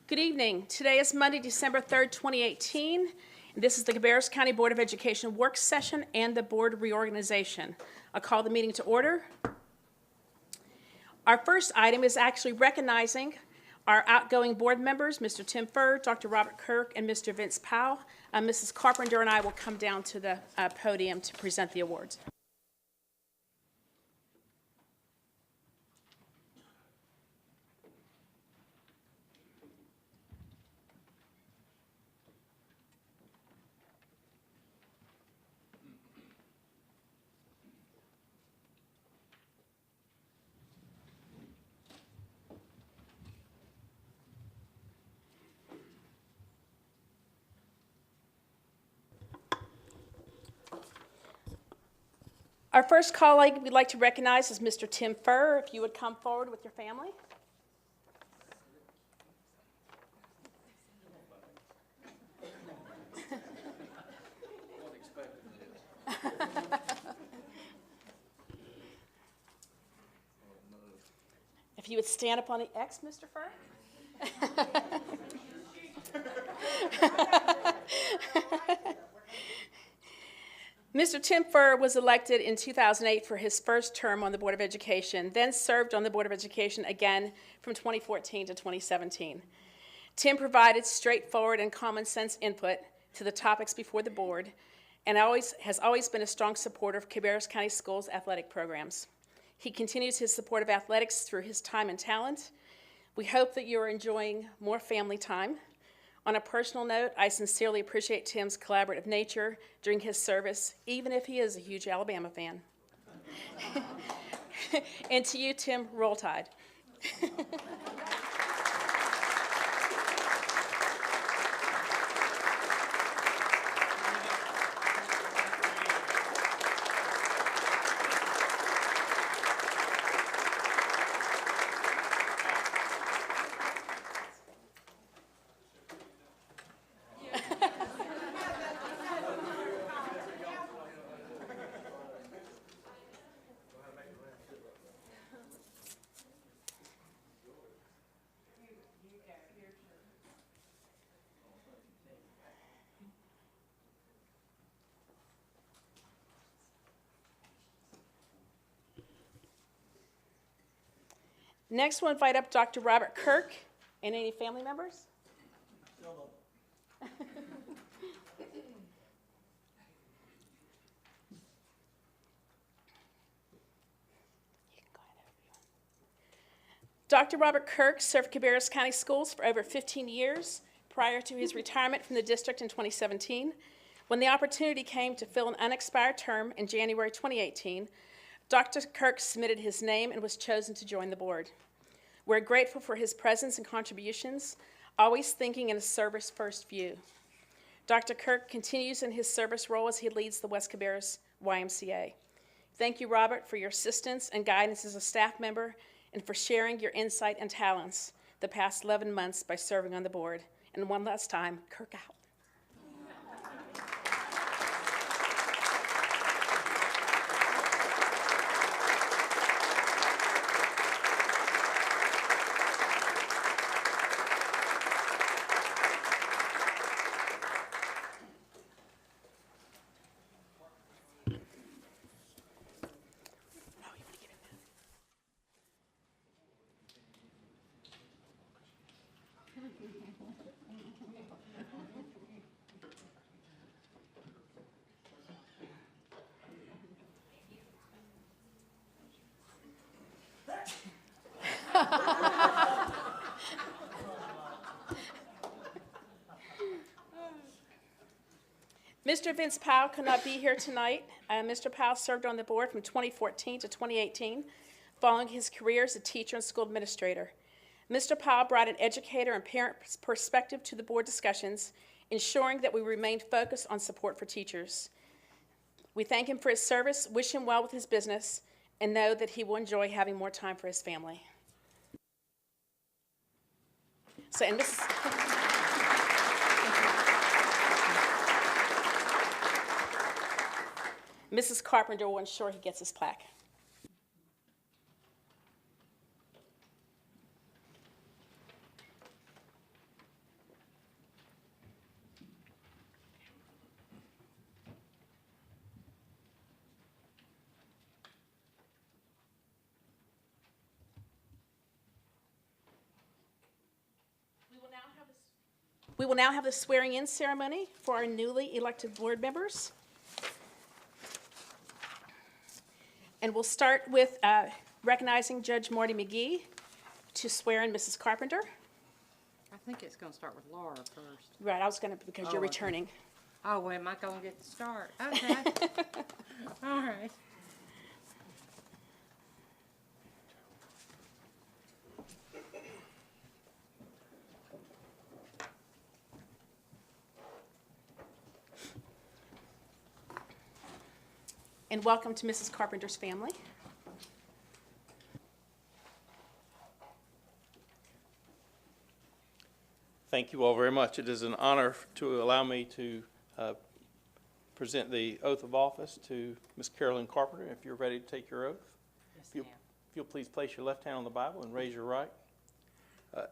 Good evening. Today is Monday, December 3rd, 2018. And this is the Cabarrus County Board of Education work session and the board reorganization. I'll call the meeting to order. Our first item is actually recognizing our outgoing board members, Mr. Timbre, Dr. Robert Kirk, and Mr. Vince Powell. Mrs. Carpenter and I will come down to the podium to present the awards. Our first colleague we'd like to recognize is Mr. Timbre. If you would come forward with your family. If you would stand up on the X, Mr. Fur. Mr. Timbre was elected in 2008 for his first term on the Board of Education, then served on the Board of Education again from 2014 to 2017. Tim provided straightforward and common sense input to the topics before the board and has always been a strong supporter of Cabarrus County Schools athletic programs. He continues his support of athletics through his time and talent. We hope that you are enjoying more family time. On a personal note, I sincerely appreciate Tim's collaborative nature during his service, even if he is a huge Alabama fan. And to you, Tim, roll Tide. Next, we'll invite up Dr. Robert Kirk and any family members. Dr. Robert Kirk served Cabarrus County Schools for over 15 years prior to his retirement from the district in 2017. When the opportunity came to fill an unexpired term in January 2018, Dr. Kirk submitted his name and was chosen to join the board. We're grateful for his presence and contributions, always thinking in a service-first view. Dr. Kirk continues in his service role as he leads the West Cabarrus YMCA. Thank you, Robert, for your assistance and guidance as a staff member and for sharing your insight and talents the past 11 months by serving on the board. And one last time, Kirk out. Mr. Vince Powell could not be here tonight. Mr. Powell served on the board from 2014 to 2018, following his career as a teacher and school administrator. Mr. Powell brought an educator and parent perspective to the board discussions, ensuring that we remained focused on support for teachers. We thank him for his service, wish him well with his business, and know that he will enjoy having more time for his family. So, and Mrs. Carpenter will ensure he gets his plaque. We will now have the swearing-in ceremony for our newly elected board members. And we'll start with recognizing Judge Marty McGee to swear in Mrs. Carpenter. I think it's going to start with Laura first. Right, I was going to, because you're okay. returning. Oh, well, am I going to get to start? Okay. All right. And welcome to Mrs. Carpenter's family. Thank you all very much. It is an honor to allow me to present the oath of office to Ms. Carolyn Carpenter. If you're ready to take your oath, Yes, if you'll please place your left hand on the Bible and raise your right.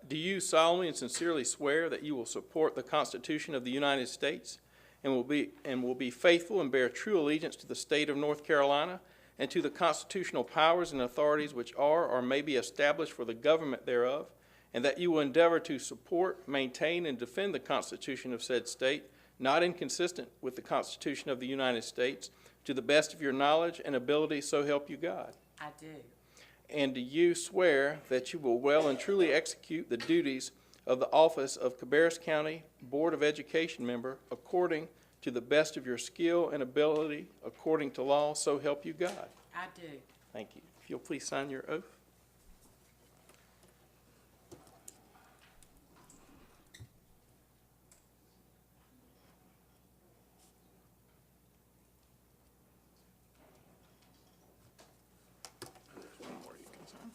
Do you solemnly and sincerely swear that you will support the Constitution of the United States and will be faithful and bear true allegiance to the state of North Carolina and to the constitutional powers and authorities which are or may be established for the government thereof, and that you will endeavor to support, maintain, and defend the Constitution of said state, not inconsistent with the Constitution of the United States, to the best of your knowledge and ability, so help you God? I do. And do you swear that you will well and truly execute the duties of the office of Cabarrus County Board of Education member according to the best of your skill and ability, according to law, so help you God? I do. Thank you. If you'll please sign your oath. There's one more you can sign.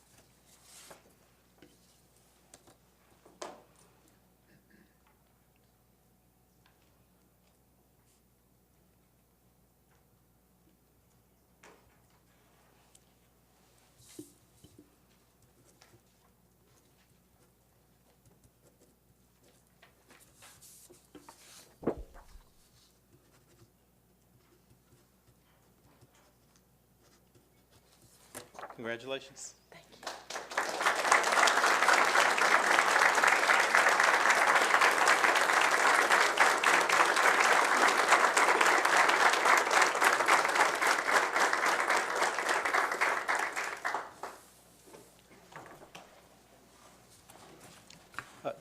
Congratulations. Thank you.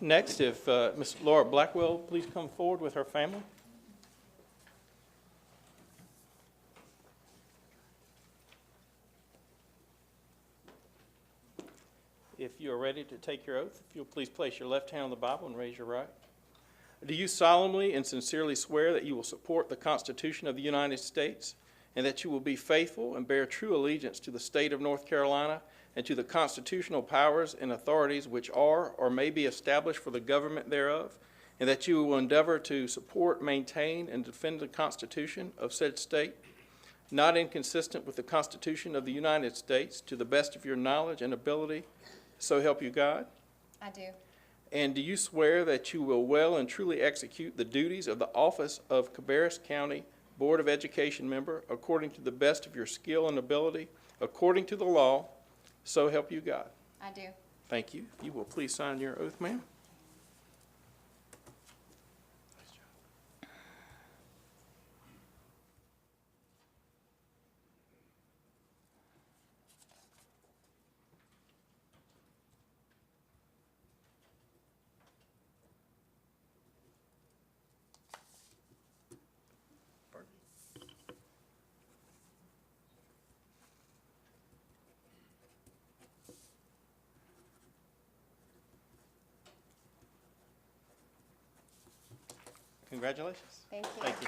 Next, if Ms. Laura Blackwell, please come forward with her family. If you are ready to take your oath, if you'll please place your left hand on the Bible and raise your right. Do you solemnly and sincerely swear that you will support the Constitution of the United States and that you will be faithful and bear true allegiance to the state of North Carolina and to the constitutional powers and authorities which are or may be established for the government thereof, and that you will endeavor to support, maintain, and defend the Constitution of said state, not inconsistent with the Constitution of the United States, to the best of your knowledge and ability, so help you God? I do. And do you swear that you will well and truly execute the duties of the office of Cabarrus County Board of Education member according to the best of your skill and ability, according to the law, so help you God? I do. Thank you. You will please sign your oath, ma'am. Congratulations. Thank you. Thank you.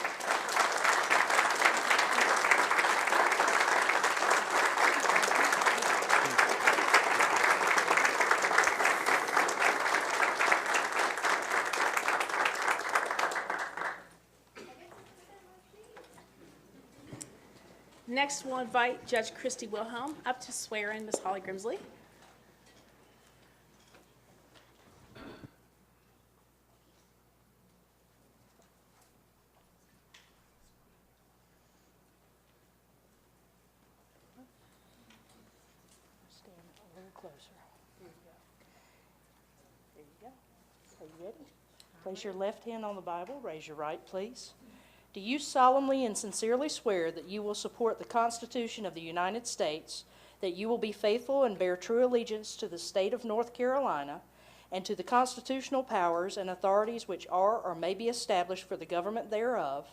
Next, we'll invite Judge Christy Wilhelm up to swear in Ms. Holly Grimsley. Stand a little closer. Here you go. There you go. Are you ready? Place your left hand on the Bible, raise your right, please. Do you solemnly and sincerely swear that you will support the Constitution of the United States, that you will be faithful and bear true allegiance to the state of North Carolina, and to the constitutional powers and authorities which are or may be established for the government thereof,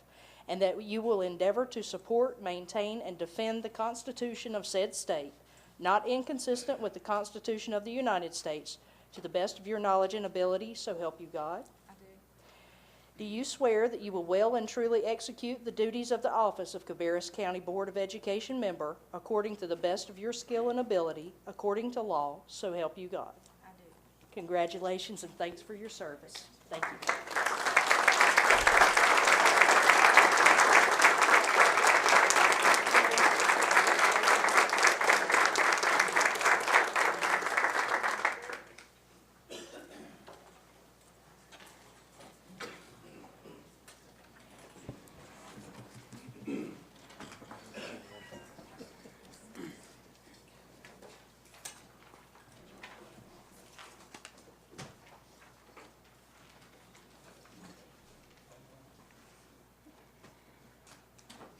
and that you will endeavor to support, maintain, and defend the Constitution of said state, not inconsistent with the Constitution of the United States, to the best of your knowledge and ability, so help you God? I do. Do you swear that you will well and truly execute the duties of the office of Cabarrus County Board of Education member according to the best of your skill and ability, according to law, so help you God? I do. Congratulations and thanks for your service. Thank you.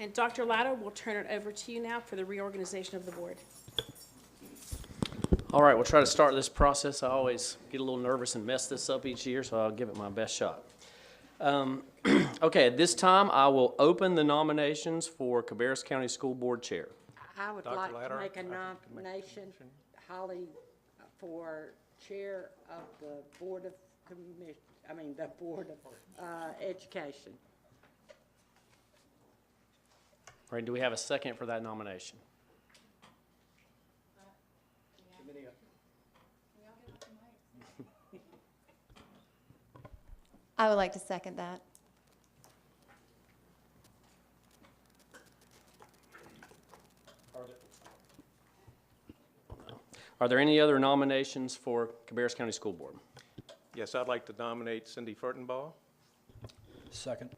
And Dr. Latta, we'll turn it over to you now for the reorganization of the board. All right, we'll try to start this process. I always get a little nervous and mess this up each year, so I'll give it my best shot. Okay, at this time, I will open the nominations for Cabarrus County School Board Chair. I would Dr. like Latter, to make a I think you can make a nomination, Holly, for Chair of the Board of the Board of Education. All right, do we have a second for that nomination? I would like to second that. Are there any other nominations for Cabarrus County School Board? Yes, I'd like to nominate Cindy Furtenbaugh. Second.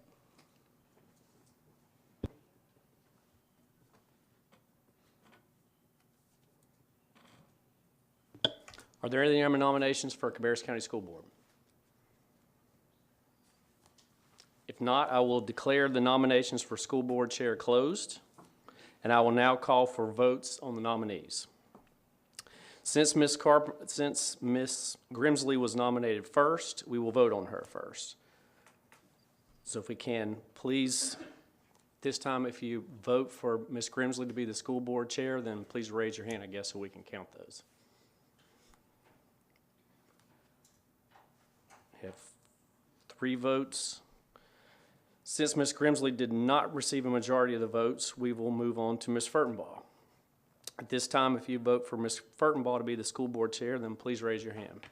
Are there any other nominations for Cabarrus County School Board? If not, I will declare the nominations for School Board Chair closed, and I will now call for votes on the nominees. Since Ms. Grimsley was nominated first, we will vote on her first. So if we can, please, this time if you vote for Ms. Grimsley to be the School Board Chair, then please raise your hand, I guess, so we can count those. We have 3 votes. Since Ms. Grimsley did not receive a majority of the votes, we will move on to Ms. Furtenbaugh. At this time, if you vote for Ms. Furtenbaugh to be the School Board Chair, then please raise your hand.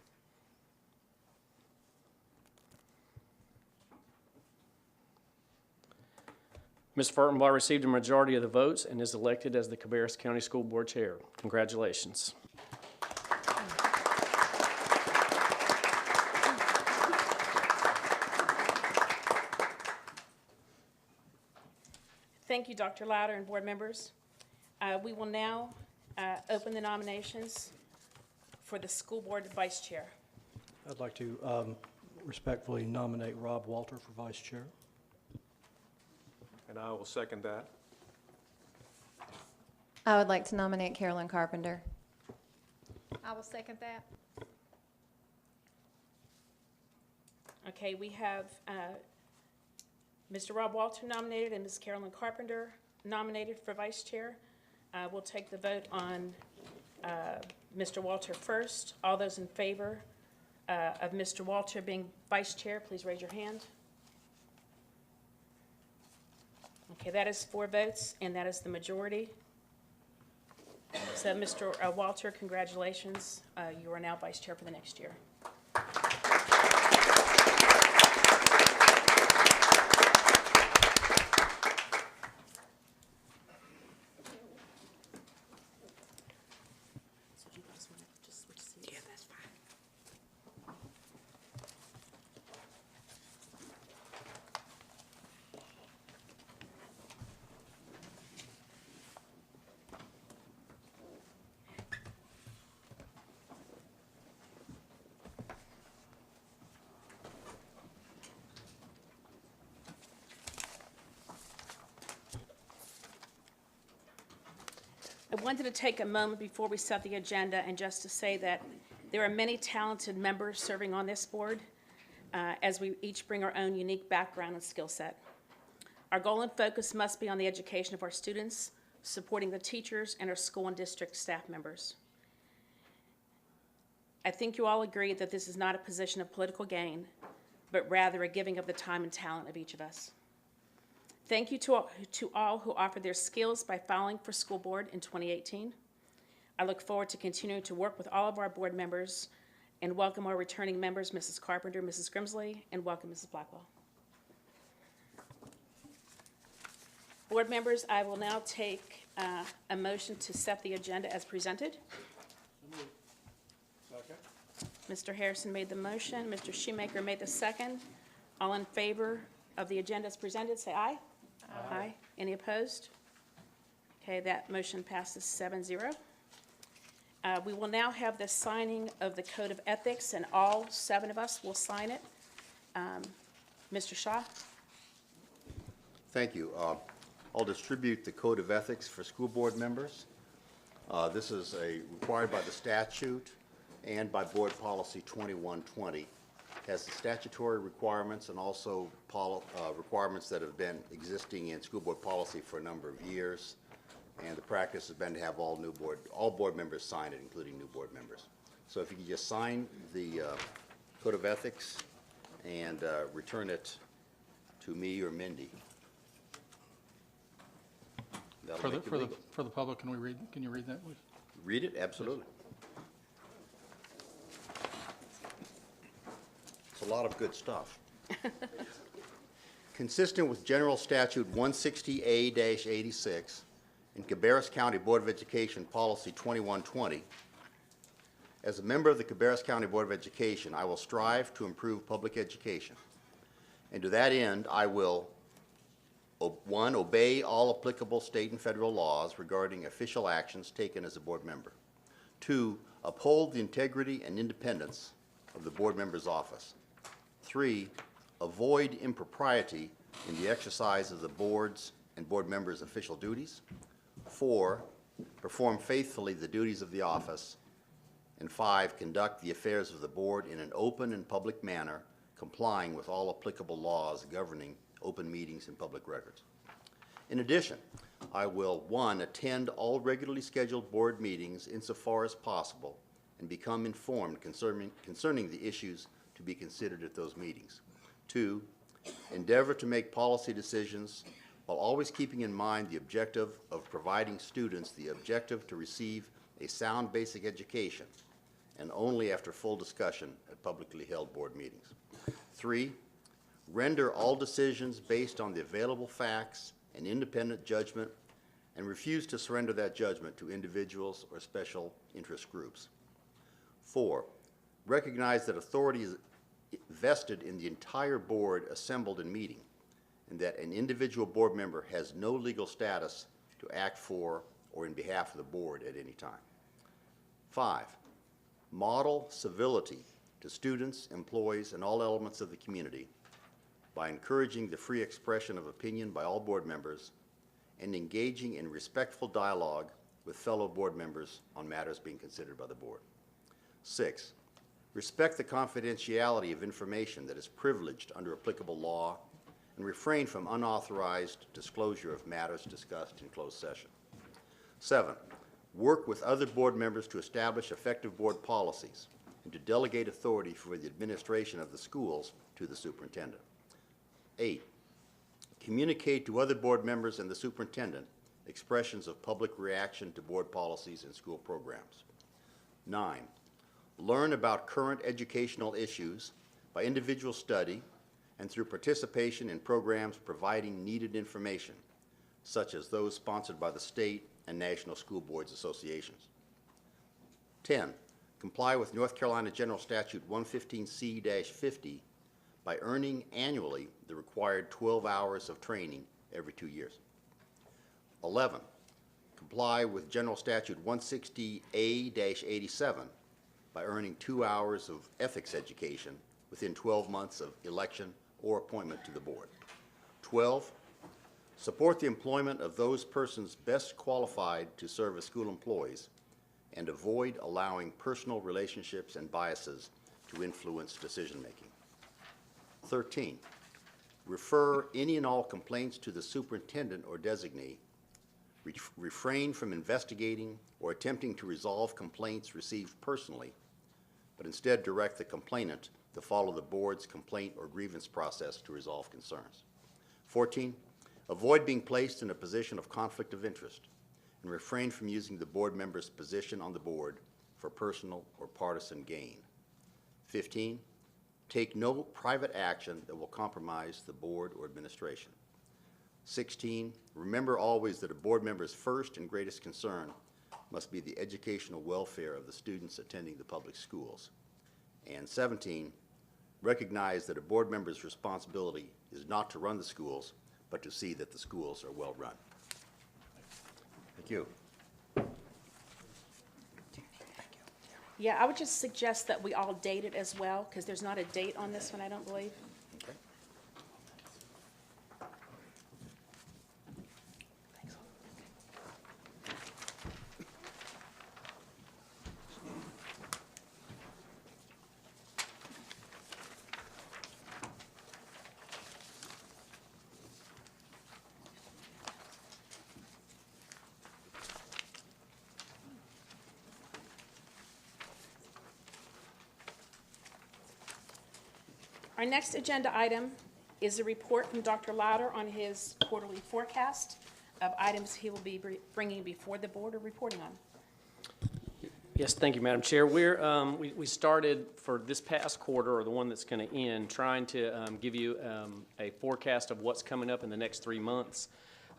Ms. Furtenbaugh received a majority of the votes and is elected as the Cabarrus County School Board Chair. Congratulations. Thank you, Dr. Louder and board members. We will now open the nominations for the school board vice chair. I'd like to respectfully nominate Rob Walter for vice chair. And I will second that. I would like to nominate Carolyn Carpenter. I will second that. Okay, we have Mr. Rob Walter nominated and Ms. Carolyn Carpenter nominated for vice chair. We'll take the vote on Mr. Walter first. All those in favor of Mr. Walter being vice chair, please raise your hand. Okay, that is 4 votes, and that is the majority. So, Mr. Walter, congratulations. You are now vice chair for the next year. Yeah, that's fine. I wanted to take a moment before we set the agenda and just to say that there are many talented members serving on this board, as we each bring our own unique background and skill set. Our goal and focus must be on the education of our students, supporting the teachers and our school and district staff members. I think you all agree that this is not a position of political gain, but rather a giving of the time and talent of each of us. Thank you to all who offered their skills by filing for school board in 2018. I look forward to continuing to work with all of our board members and welcome our returning members, Mrs. Carpenter, Mrs. Grimsley, and welcome Mrs. Blackwell. Board members, I will now take a motion to set the agenda as presented. Mr. Harrison made the motion. Mr. Shoemaker made the second. All in favor of the agenda as presented, say aye. Aye. Any opposed? Okay, that motion passes 7-0. We will now have the signing of the Code of Ethics, and all 7 of us will sign it. Mr. Shaw? Thank you. I'll distribute the Code of Ethics for school board members. This is required by the statute and by Board Policy 2120. Has the statutory requirements and also requirements that have been existing in school board policy for a number of years. And the practice has been to have all board members sign it, including new board members. So if you could just sign the Code of Ethics and return it to me or Mindy. For the public, can you read that, please? Read it, absolutely. It's a lot of good stuff. Consistent with General Statute 160A-86 and Cabarrus County Board of Education Policy 2120, as a member of the Cabarrus County Board of Education, I will strive to improve public education. And to that end, I will 1, obey all applicable state and federal laws regarding official actions taken as a board member. 2, uphold the integrity and independence of the board member's office. 3, avoid impropriety in the exercise of the board's and board members' official duties. 4, perform faithfully the duties of the office. And 5, conduct the affairs of the board in an open and public manner, complying with all applicable laws governing open meetings and public records. In addition, I will, 1, attend all regularly scheduled board meetings insofar as possible and become informed concerning the issues to be considered at those meetings. 2, endeavor to make policy decisions while always keeping in mind the objective of providing students the objective to receive a sound basic education, and only after full discussion at publicly held board meetings. 3, render all decisions based on the available facts and independent judgment, and refuse to surrender that judgment to individuals or special interest groups. 4, recognize that authority is vested in the entire board assembled in meeting, and that an individual board member has no legal status to act for or in behalf of the board at any time. 5, model civility to students, employees, and all elements of the community by encouraging the free expression of opinion by all board members and engaging in respectful dialogue with fellow board members on matters being considered by the board. 6, respect the confidentiality of information that is privileged under applicable law and refrain from unauthorized disclosure of matters discussed in closed session. 7, work with other board members to establish effective board policies and to delegate authority for the administration of the schools to the superintendent. 8, communicate to other board members and the superintendent expressions of public reaction to board policies and school programs. 9, learn about current educational issues by individual study and through participation in programs providing needed information, such as those sponsored by the state and national school boards associations. 10, comply with North Carolina General Statute 115C-50 by earning annually the required 12 hours of training every 2 years. 11, comply with General Statute 160A-87 by earning 2 hours of ethics education within 12 months of election or appointment to the board. 12, Support the employment of those persons best qualified to serve as school employees, and avoid allowing personal relationships and biases to influence decision-making. 13, refer any and all complaints to the superintendent or designee. Refrain from investigating or attempting to resolve complaints received personally, but instead direct the complainant to follow the board's complaint or grievance process to resolve concerns. 14, avoid being placed in a position of conflict of interest, and refrain from using the board member's position on the board for personal or partisan gain. 15, take no private action that will compromise the board or administration. 16, remember always that a board member's first and greatest concern must be the educational welfare of the students attending the public schools. And 17, recognize that a board member's responsibility is not to run the schools, but to see that the schools are well run. Thank you. Yeah, I would just suggest that we all date it as well, because there's not a date on this one, I don't believe. Okay. Our next agenda item is a report from Dr. Louder on his quarterly forecast of items he will be bringing before the board or reporting on. Yes, thank you, Madam Chair. We started for this past quarter, or the one that's going to end, trying to give you a forecast of what's coming up in the next 3 months.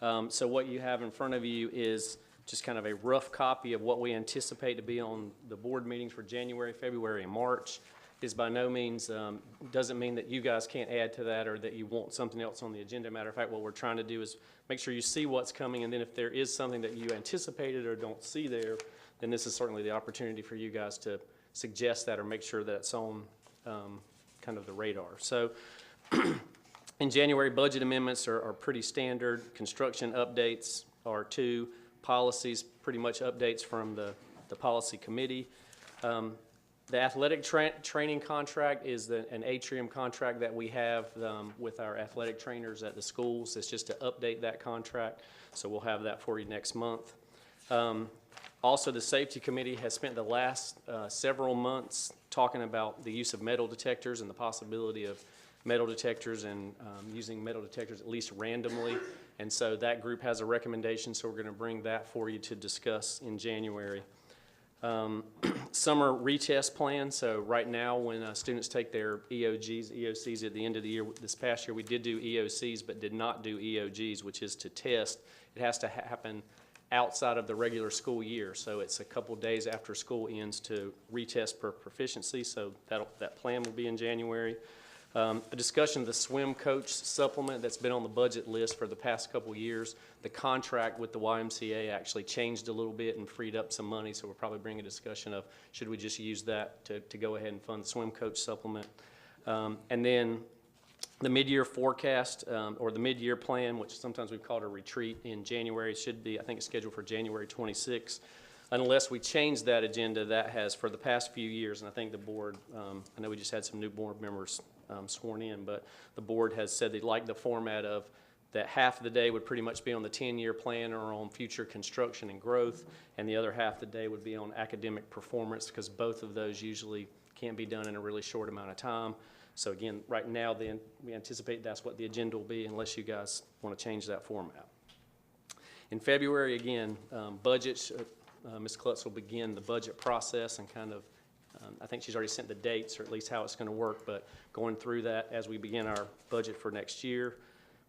So what you have in front of you is just kind of a rough copy of what we anticipate to be on the board meetings for January, February, and March. Is by no means, doesn't mean that you guys can't add to that or that you want something else on the agenda. Matter of fact, what we're trying to do is make sure you see what's coming, and then if there is something that you anticipated or don't see there, then this is certainly the opportunity for you guys to suggest that or make sure that it's on kind of the radar. So in January, budget amendments are pretty standard. Construction updates are 2. Policies, pretty much updates from the policy committee. The athletic training contract is an atrium contract that we have with our athletic trainers at the schools. It's just to update that contract, so we'll have that for you next month. Also, the safety committee has spent the last several months talking about the use of metal detectors and the possibility of metal detectors and using metal detectors at least randomly. And so that group has a recommendation, so we're going to bring that for you to discuss in January. Summer retest plan. So right now when students take their EOCs at the end of the year, this past year we did do EOCs but did not do EOGs, which is to test. It has to happen outside of the regular school year. So it's a couple days after school ends to retest per proficiency. So that plan will be in January. A discussion of the swim coach supplement that's been on the budget list for the past couple years. The contract with the YMCA actually changed a little bit and freed up some money, so we'll probably bring a discussion of should we just use that to go ahead and fund the swim coach supplement. And then the mid-year forecast or the mid-year plan, which sometimes we've called a retreat in January, should be, I think it's scheduled for January 26th. Unless we change that agenda, that has for the past few years, and I think the board, I know we just had some new board members sworn in, but the board has said they'd like the format of that half of the day would pretty much be on the 10-year plan or on future construction and growth, and the other half of the day would be on academic performance, because both of those usually can't be done in a really short amount of time. So again, right now we anticipate that's what the agenda will be unless you guys want to change that format. In February, again, budgets, Ms. Klutz will begin the budget process and kind of I think she's already sent the dates, or at least how it's going to work, but going through that as we begin our budget for next year.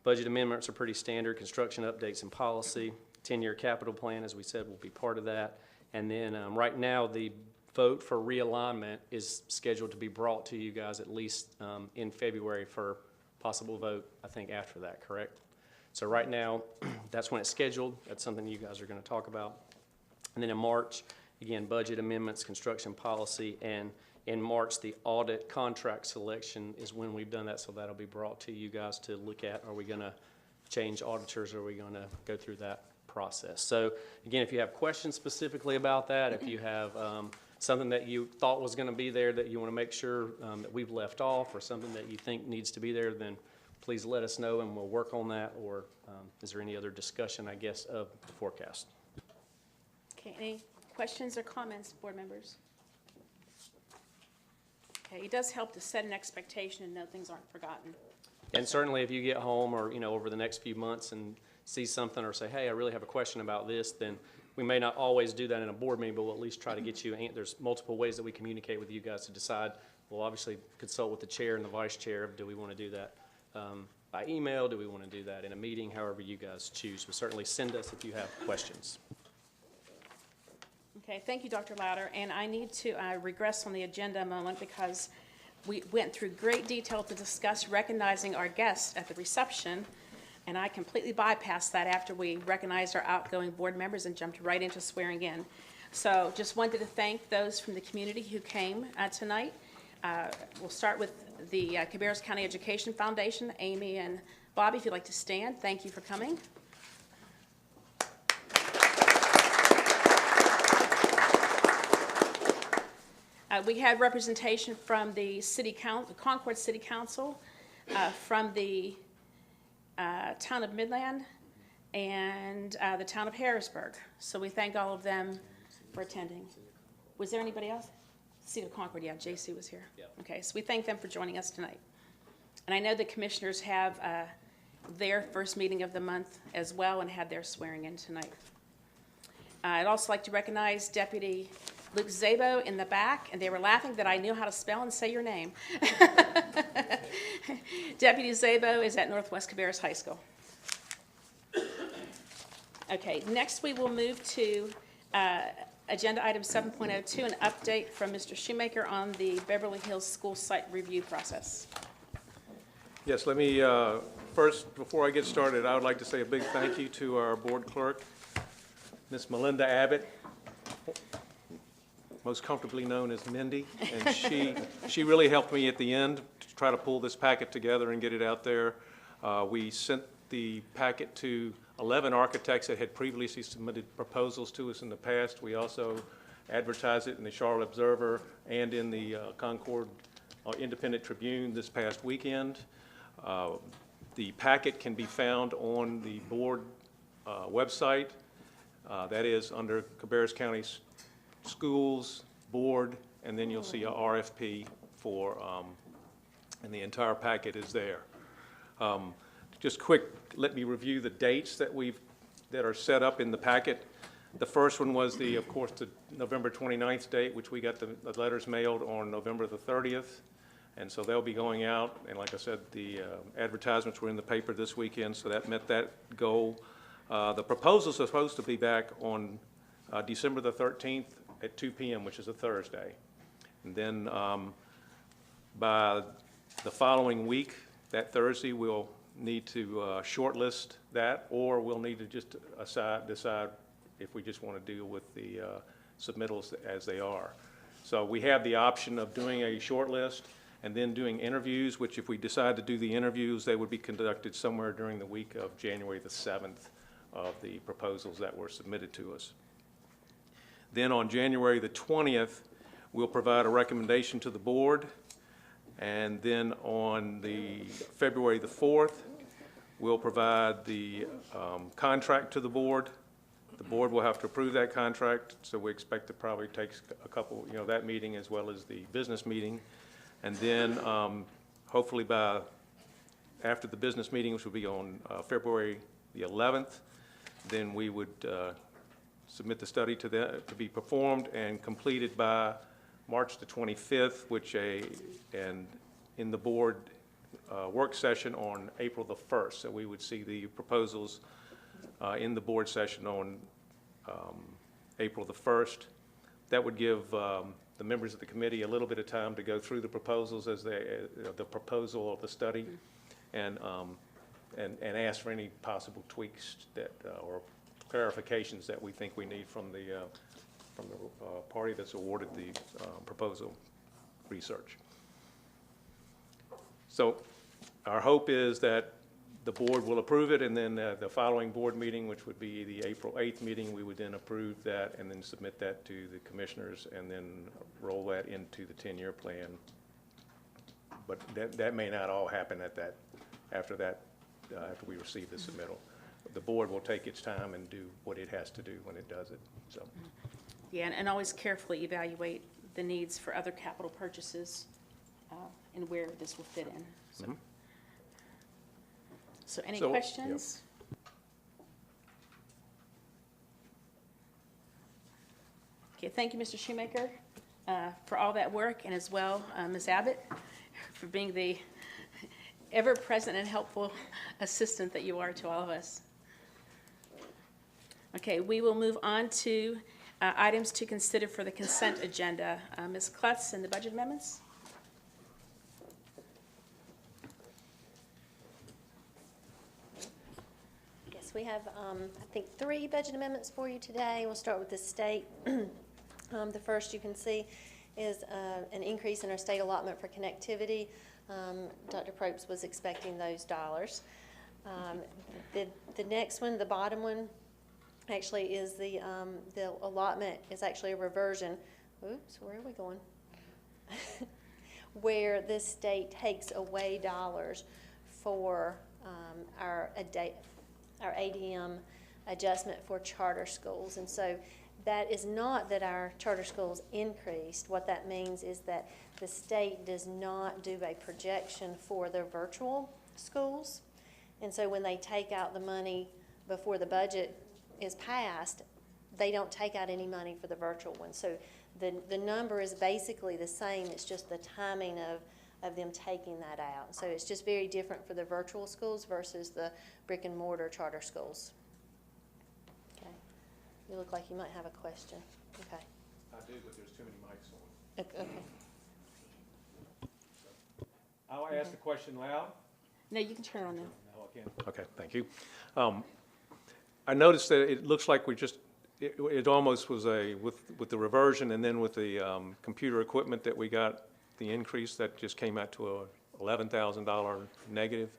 Budget amendments are pretty standard. Construction updates and policy. 10-year capital plan, as we said, will be part of that. And then right now, the vote for realignment is scheduled to be brought to you guys at least in February for possible vote, I think, after that, correct? So right now, that's when it's scheduled. That's something you guys are going to talk about. And then in March, again, budget amendments, construction policy, and in March, the audit contract selection is when we've done that, so that'll be brought to you guys to look at. Are we going to change auditors? Are we going to go through that process? So again, if you have questions specifically about that, if you have something that you thought was going to be there that you want to make sure that we've left off, or something that you think needs to be there, then please let us know and we'll work on that. Or is there any other discussion, I guess, of the forecast? Okay, any questions or comments, board members? Okay, it does help to set an expectation and know things aren't forgotten. And certainly if you get home or, over the next few months and see something or say, hey, I really have a question about this, then we may not always do that in a board meeting, but we'll at least try to get you, there's multiple ways that we communicate with you guys to decide. We'll obviously consult with the chair and the vice chair. Do we want to do that by email? Do we want to do that in a meeting? However you guys choose. But certainly send us if you have questions. Okay, thank you, Dr. Louder. And I need to regress on the agenda a moment because we went through great detail to discuss recognizing our guests at the reception, and I completely bypassed that after we recognized our outgoing board members and jumped right into swearing in. So just wanted to thank those from the community who came tonight. We'll start with the Cabarrus County Education Foundation. Amy and Bobby, if you'd like to stand, thank you for coming. We had representation from the Concord City Council, from the town of Midland, and the town of Harrisburg. So we thank all of them for attending. Was there anybody else? City of Concord, yeah, JC was here. Yeah. Okay, so we thank them for joining us tonight. And I know the commissioners have their first meeting of the month as well and had their swearing in tonight. I'd also like to recognize Deputy Luke Zabo in the back, and they were laughing that I knew how to spell and say your name. Deputy Zabo is at Northwest Cabarrus High School. Okay, next we will move to agenda item 7.02, an update from Mr. Shoemaker on the Beverly Hills School Site Review process. Yes, let me, first, before I get started, I would like to say a big thank you to our board clerk, Miss Melinda Abbott, most comfortably known as Mindy, and she really helped me at the end to try to pull this packet together and get it out there. We sent the packet to 11 architects that had previously submitted proposals to us in the past. We also advertised it in the Charlotte Observer and in the Concord Independent Tribune this past weekend. The packet can be found on the board website. That is under Cabarrus County Schools Board, and then you'll see a RFP for, and the entire packet is there. Just quick, let me review the dates that are set up in the packet. The first one was of course, the November 29th date, which we got the letters mailed on November the 30th. And so they'll be going out, and like I said, the advertisements were in the paper this weekend, so that met that goal. The proposals are supposed to be back on December the 13th at 2 p.m., which is a Thursday. And then by the following week, that Thursday, we'll need to shortlist that, or we'll need to just decide if we just want to deal with the submittals as they are. So we have the option of doing a short list and then doing interviews, which if we decide to do the interviews, they would be conducted somewhere during the week of January the 7th of the proposals that were submitted to us. Then on January the 20th, we'll provide a recommendation to the board. And then on the February the 4th, we'll provide the contract to the board. The board will have to approve that contract, so we expect it probably takes a couple, that meeting as well as the business meeting. And then hopefully after the business meeting, which will be on February the 11th, then we would submit the study to be performed and completed by March the 25th, and in the board work session on April the 1st. So we would see the proposals in the board session on April the 1st. That would give the members of the committee a little bit of time to go through the proposals the proposal of the study, and ask for any possible tweaks or clarifications that we think we need from the party that's awarded the proposal research. So our hope is that the board will approve it, and then the following board meeting, which would be the April 8th meeting, we would then approve that and then submit that to the commissioners and then roll that into the 10-year plan. But that may not all happen after we receive the submittal. The board will take its time and do what it has to do when it does it, so. Yeah, and always carefully evaluate the needs for other capital purchases and where this will fit in. So, so any So, questions? Okay, thank you, Mr. Shoemaker, for all that work, and as well, Ms. Abbott, for being the ever-present and helpful assistant that you are to all of us. Okay, we will move on to items to consider for the consent agenda. Ms. Klutz and the budget amendments? Yes, we have, I think, 3 budget amendments for you today. We'll start with the state. The first you can see is an increase in our state allotment for connectivity. Dr. Probst was expecting those dollars. The next one, the bottom one, actually is the allotment is actually a reversion. Oops, where are we going? Where this state takes away dollars for our ADM adjustment for charter schools. And so that is not that our charter schools increased. What that means is that the state does not do a projection for their virtual schools. And so when they take out the money before the budget is passed, they don't take out any money for the virtual one. So the number is basically the same. It's just the timing of them taking that out. So it's just very different for the virtual schools versus the brick and mortar charter schools. Okay. You look like you might have a question. Okay. I do, but there's too many mics on. Okay. I'll ask the question loud. No, you can turn it on now. Oh, I can. Okay, thank you. I noticed that it looks like it almost was with the reversion and then with the computer equipment that we got, the increase that just came out to a $11,000 negative.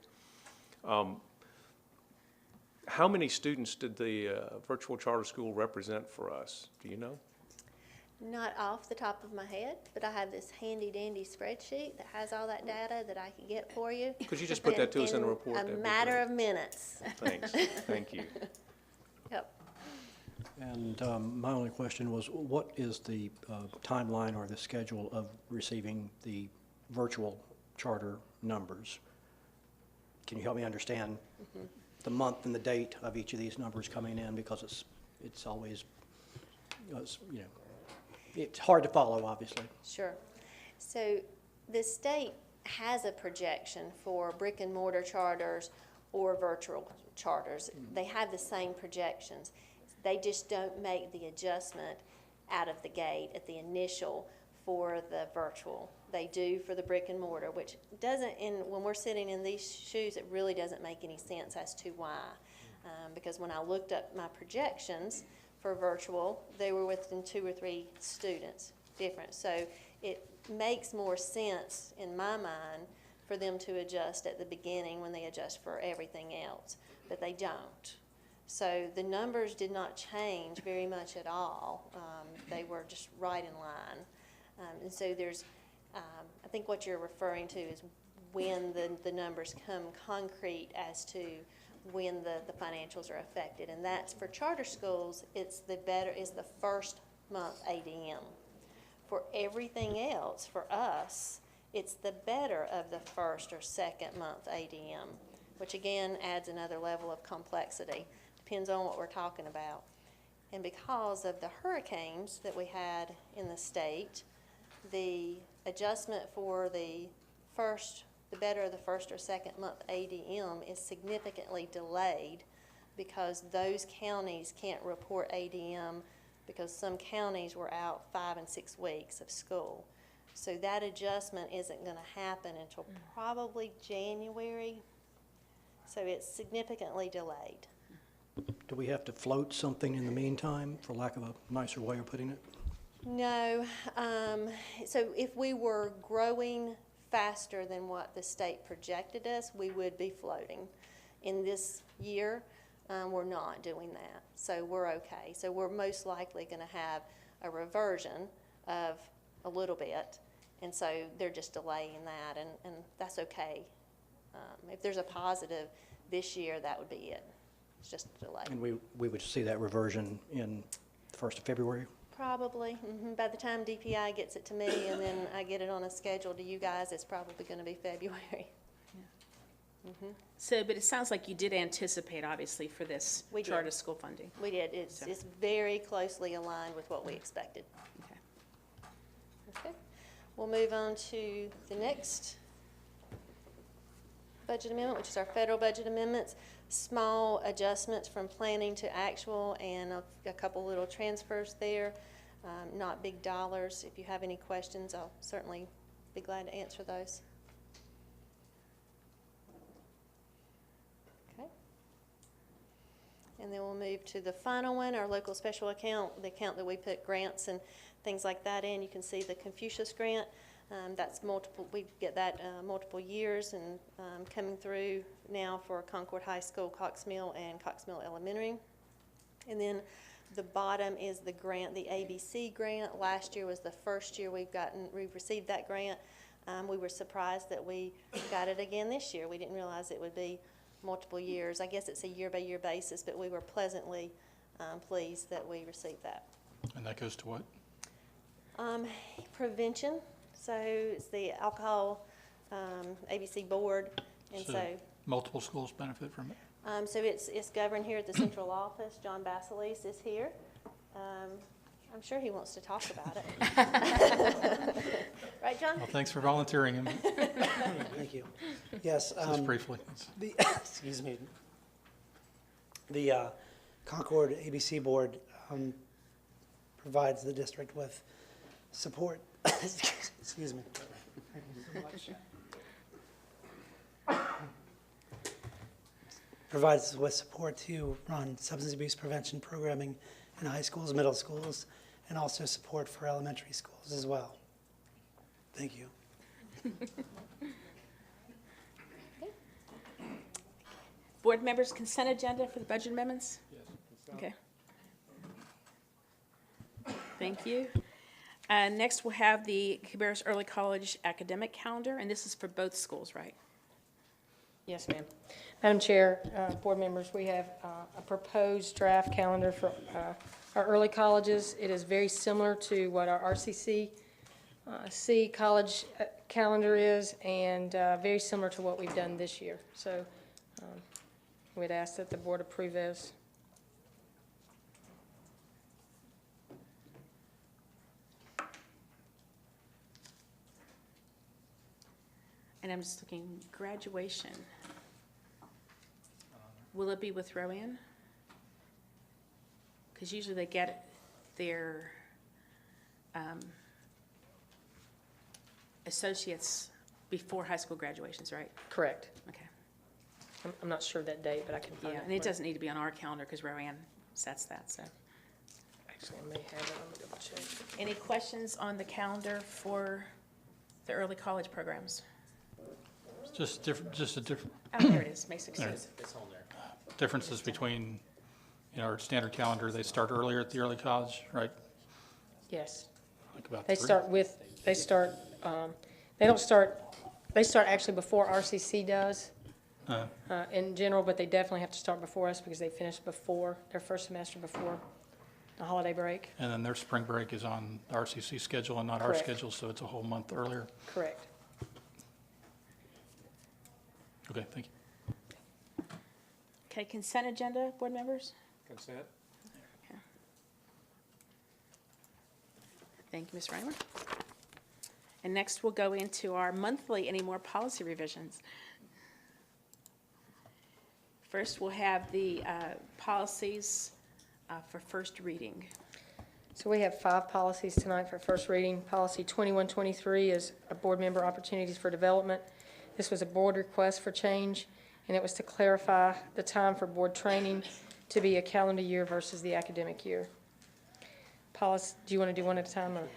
How many students did the virtual charter school represent for us? Do you know? Not off the top of my head, but I have this handy dandy spreadsheet that has all that data that I can get for you. Could you just put that to us in the report? A matter of minutes. Thanks. Thank you. Yep. And my only question was, what is the timeline or the schedule of receiving the virtual charter numbers? Can you help me understand the month and the date of each of these numbers coming in? Because it's always, it's hard to follow, obviously. Sure. So the state has a projection for brick and mortar charters or virtual charters. They have the same projections. They just don't make the adjustment out of the gate at the initial for the virtual. They do for the brick and mortar, which doesn't, when we're sitting in these shoes, it really doesn't make any sense as to why. Because when I looked up my projections for virtual, they were within 2 or 3 students different. So it makes more sense in my mind for them to adjust at the beginning when they adjust for everything else, but they don't. So the numbers did not change very much at all. They were just right in line. And so there's, I think what you're referring to is when the numbers come concrete as to when the financials are affected. And that's for charter schools, it's the first month ADM. For everything else, for us, it's the better of the first or second month ADM, which again adds another level of complexity. Depends on what we're talking about. And because of the hurricanes that we had in the state, the adjustment for the better of the first or second month ADM is significantly delayed because those counties can't report ADM because some counties were out 5 and 6 weeks of school. So that adjustment isn't going to happen until probably January. So it's significantly delayed. Do we have to float something in the meantime, for lack of a nicer way of putting it? No. So if we were growing faster than what the state projected us, we would be floating. In this year, we're not doing that, so we're okay. So we're most likely gonna have a reversion of a little bit, and so they're just delaying that, and that's okay. If there's a positive this year, that would be it. It's just a delay. And we would see that reversion in the 1st of February? Probably. By the time DPI gets it to me and then I get it on a schedule to you guys, it's probably going to be February. So, but it sounds like you did anticipate, obviously, for this We did. charter school funding. We did. It's very closely aligned with what we expected. Okay. Okay. We'll move on to the next budget amendment, which is our federal budget amendments. Small adjustments from planning to actual and a couple little transfers there. Not big dollars. If you have any questions, I'll certainly be glad to answer those. Okay. And then we'll move to the final one, our local special account, the account that we put grants and things like that in. You can see the Confucius grant. That's multiple, we get that multiple years, and coming through now for Concord High School, Cox Mill, and Cox Mill Elementary. And then the bottom is the grant, the ABC grant. Last year was the first year we've received that grant. We were surprised that we got it again this year. We didn't realize it would be multiple years. I guess it's a year-by-year basis, but we were pleasantly pleased that we received that. And that goes to what? Prevention. So it's the alcohol ABC board, and so multiple schools benefit from it? so it's governed here at the central office. John Basilis is here. I'm sure he wants to talk about it. Right, John? Well, thanks for volunteering him, Thank you. Yes. just briefly. Excuse me. The Concord ABC Board provides the district with support. Excuse me. Thank you so much. Provides us with support to run substance abuse prevention programming in high schools, middle schools, and also support for elementary schools as well. Thank you. Board members, consent agenda for the budget amendments? Yes. Okay. Thank you. Next, we'll have the Cabarrus Early College academic calendar, and this is for both schools, right? Yes, ma'am. Madam Chair, board members, we have a proposed draft calendar for our early colleges. It is very similar to what our RCC college calendar is, and very similar to what we've done this year. So we'd ask that the board approve this. And I'm just looking, graduation. Will it be with Rowan? Because usually they get their associates before high school graduations, right? Correct. Okay. I'm not sure of that date, but I can find Yeah, out. and it doesn't need to be on our calendar because Rowan sets that, so. Actually, I may have it. Let me double check. Any questions on the calendar for the early college programs? Just a different Oh, there it is, May 16th. differences between, our standard calendar. They start earlier at the early college, right? Yes. Like about They start actually before RCC does in general, but they definitely have to start before us because they finished before their first semester before the holiday break. And then their spring break is on the RCC schedule and not our Correct. schedule, so it's a whole month earlier. Correct. Okay, thank you. Okay, consent agenda, board members? Consent? Okay. Thank you, Ms. Reimer. And next, we'll go into our monthly any more policy revisions. First, we'll have the policies for first reading. So we have 5 policies tonight for first reading. Policy 2123 is a board member opportunities for development. This was a board request for change, and it was to clarify the time for board training to be a calendar year versus the academic year. Policy, do you want to do one at a time? Or?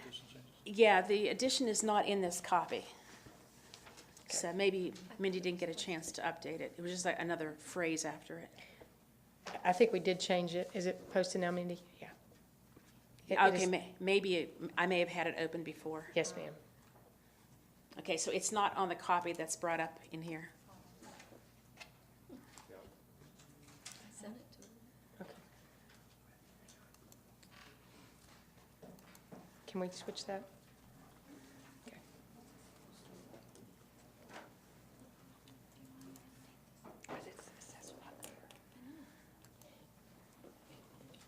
Yeah, the addition is not in this copy. So maybe Mindy didn't get a chance to update it. It was just like another phrase after it. I think we did change it. Is it posted now, Mindy? Yeah. It Okay, is- maybe I may have had it open before. Yes, ma'am. Okay, so it's not on the copy that's brought up in here. Okay. Can we switch that? Okay.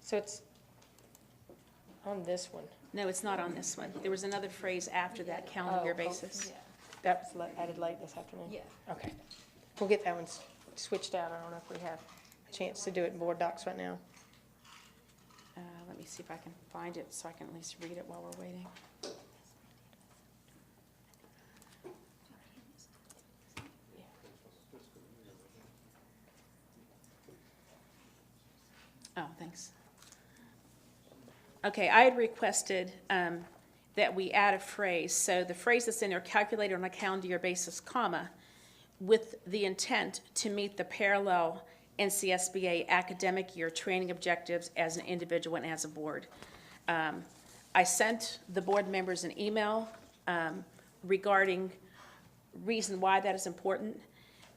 So it's on this one. No, it's not on this one. There was another phrase after that, calendar year basis. That was added late this afternoon? Yeah. Okay. We'll get that one switched out. I don't know if we have a chance to do it in board docs right now. Let me see if I can find it so I can at least read it while we're waiting. Oh, thanks. Okay, I had requested that we add a phrase. So the phrase that's in there, calculated on a calendar year basis, comma, with the intent to meet the parallel NCSBA academic year training objectives as an individual and as a board. I sent the board members an email regarding reason why that is important.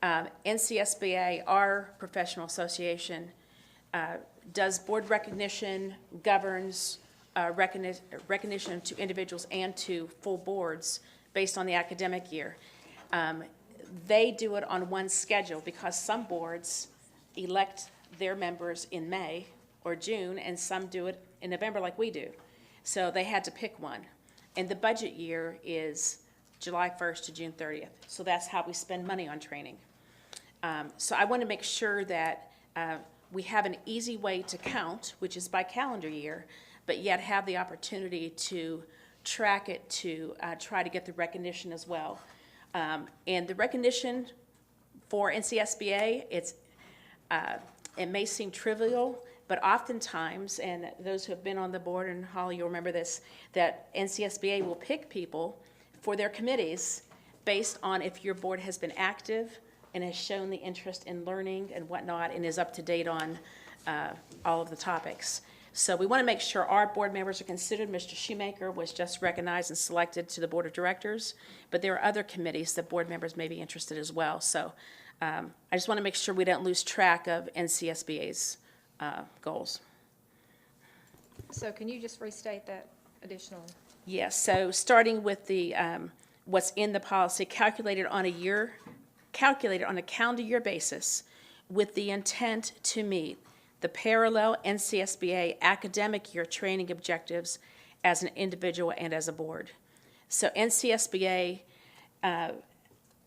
NCSBA, our professional association, does board recognition, governs recognition to individuals and to full boards based on the academic year. They do it on one schedule because some boards elect their members in May or June, and some do it in November like we do. So they had to pick one. And the budget year is July 1st to June 30th. So that's how we spend money on training. So I want to make sure that we have an easy way to count, which is by calendar year, but yet have the opportunity to track it to try to get the recognition as well. And the recognition for NCSBA, it may seem trivial, but oftentimes, and those who have been on the board, and Holly, you'll remember this, that NCSBA will pick people for their committees based on if your board has been active and has shown the interest in learning and whatnot and is up to date on all of the topics. So we want to make sure our board members are considered. Mr. Shoemaker was just recognized and selected to the board of directors, but there are other committees that board members may be interested as well. So I just want to make sure we don't lose track of NCSBA's goals. So can you just restate that additional? Yes, so starting with the, what's in the policy, calculated on a calendar year basis with the intent to meet the parallel NCSBA academic year training objectives as an individual and as a board. So NCSBA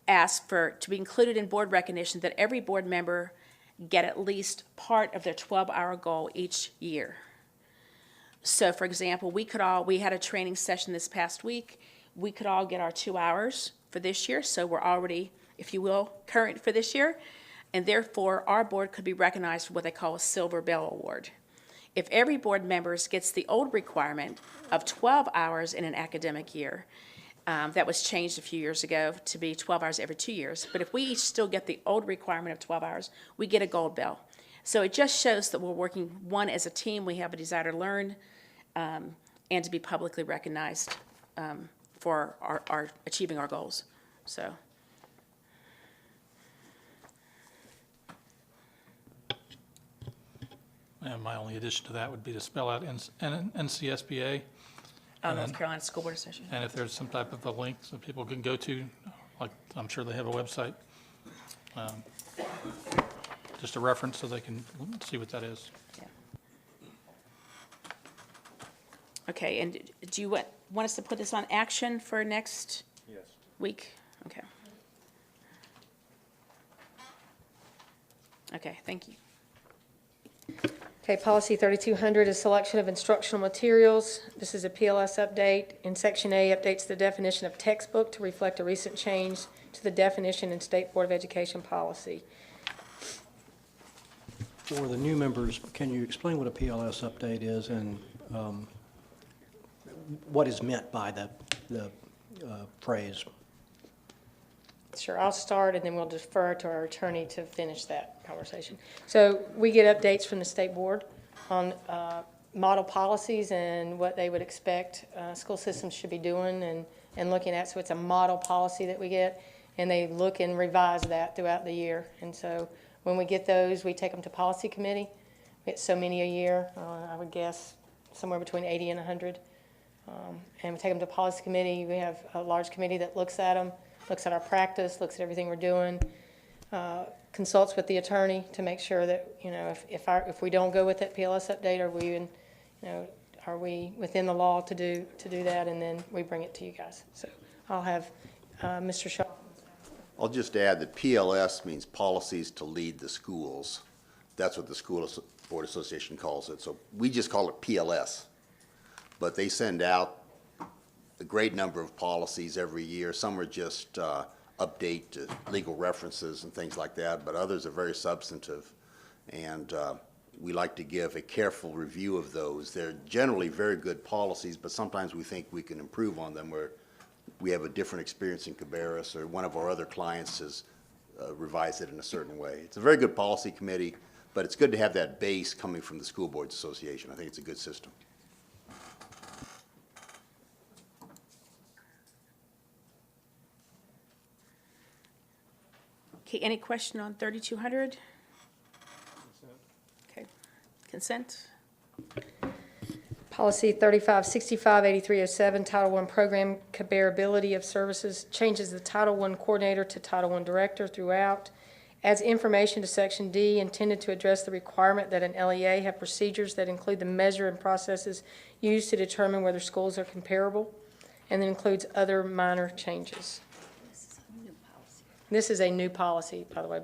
asked to be included in board recognition that every board member get at least part of their 12-hour goal each year. So for example, we had a training session this past week. We could all get our 2 hours for this year, so we're already, if you will, current for this year. And therefore, our board could be recognized for what they call a Silver Bell Award. If every board member gets the old requirement of 12 hours in an academic year, that was changed a few years ago to be 12 hours every 2 years. But if we each still get the old requirement of 12 hours, we get a gold bell. So it just shows that we're working, one, as a team, we have a desire to learn and to be publicly recognized for our achieving our goals. So. And my only addition to that would be to spell out NCSBA. North Carolina School Board Association. And if there's some type of a link that people can go to, like I'm sure they have a website, just a reference so they can see what that is. Yeah. Okay, and do you want us to put this on action for next week? Okay. Okay, thank you. Okay, policy 3200 is selection of instructional materials. This is a PLS update. In section A, updates the definition of textbook to reflect a recent change to the definition in State Board of Education policy. For the new members, can you explain what a PLS update is and what is meant by the phrase? Sure, I'll start, and then we'll defer to our attorney to finish that conversation. So we get updates from the state board on model policies and what they would expect school systems should be doing and looking at. So it's a model policy that we get, and they look and revise that throughout the year. And so when we get those, we take them to policy committee. We get so many a year, I would guess somewhere between 80 and 100. And we take them to policy committee. We have a large committee that looks at them, looks at our practice, looks at everything we're doing, consults with the attorney to make sure that, you know, if we don't go with that PLS update, are we within the law to do that, and then we bring it to you guys. So I'll have Mr. Shaw. I'll just add that PLS means Policies to Lead the Schools. That's what the School Board Association calls it. So we just call it PLS. But they send out a great number of policies every year. Some are just update to legal references and things like that, but others are very substantive. And we like to give a careful review of those. They're generally very good policies, but sometimes we think we can improve on them where we have a different experience in Cabarrus, or one of our other clients has revised it in a certain way. It's a very good policy committee, but it's good to have that base coming from the School Boards Association. I think it's a good system. Okay, any question on 3200? Okay, consent? Policy 3565, 8307, Title I Program Comparability of Services, changes the Title I Coordinator to Title I Director throughout, adds information to Section D intended to address the requirement that an LEA have procedures that include the measure and processes used to determine whether schools are comparable, and then includes other minor changes. This is a new policy, by the way,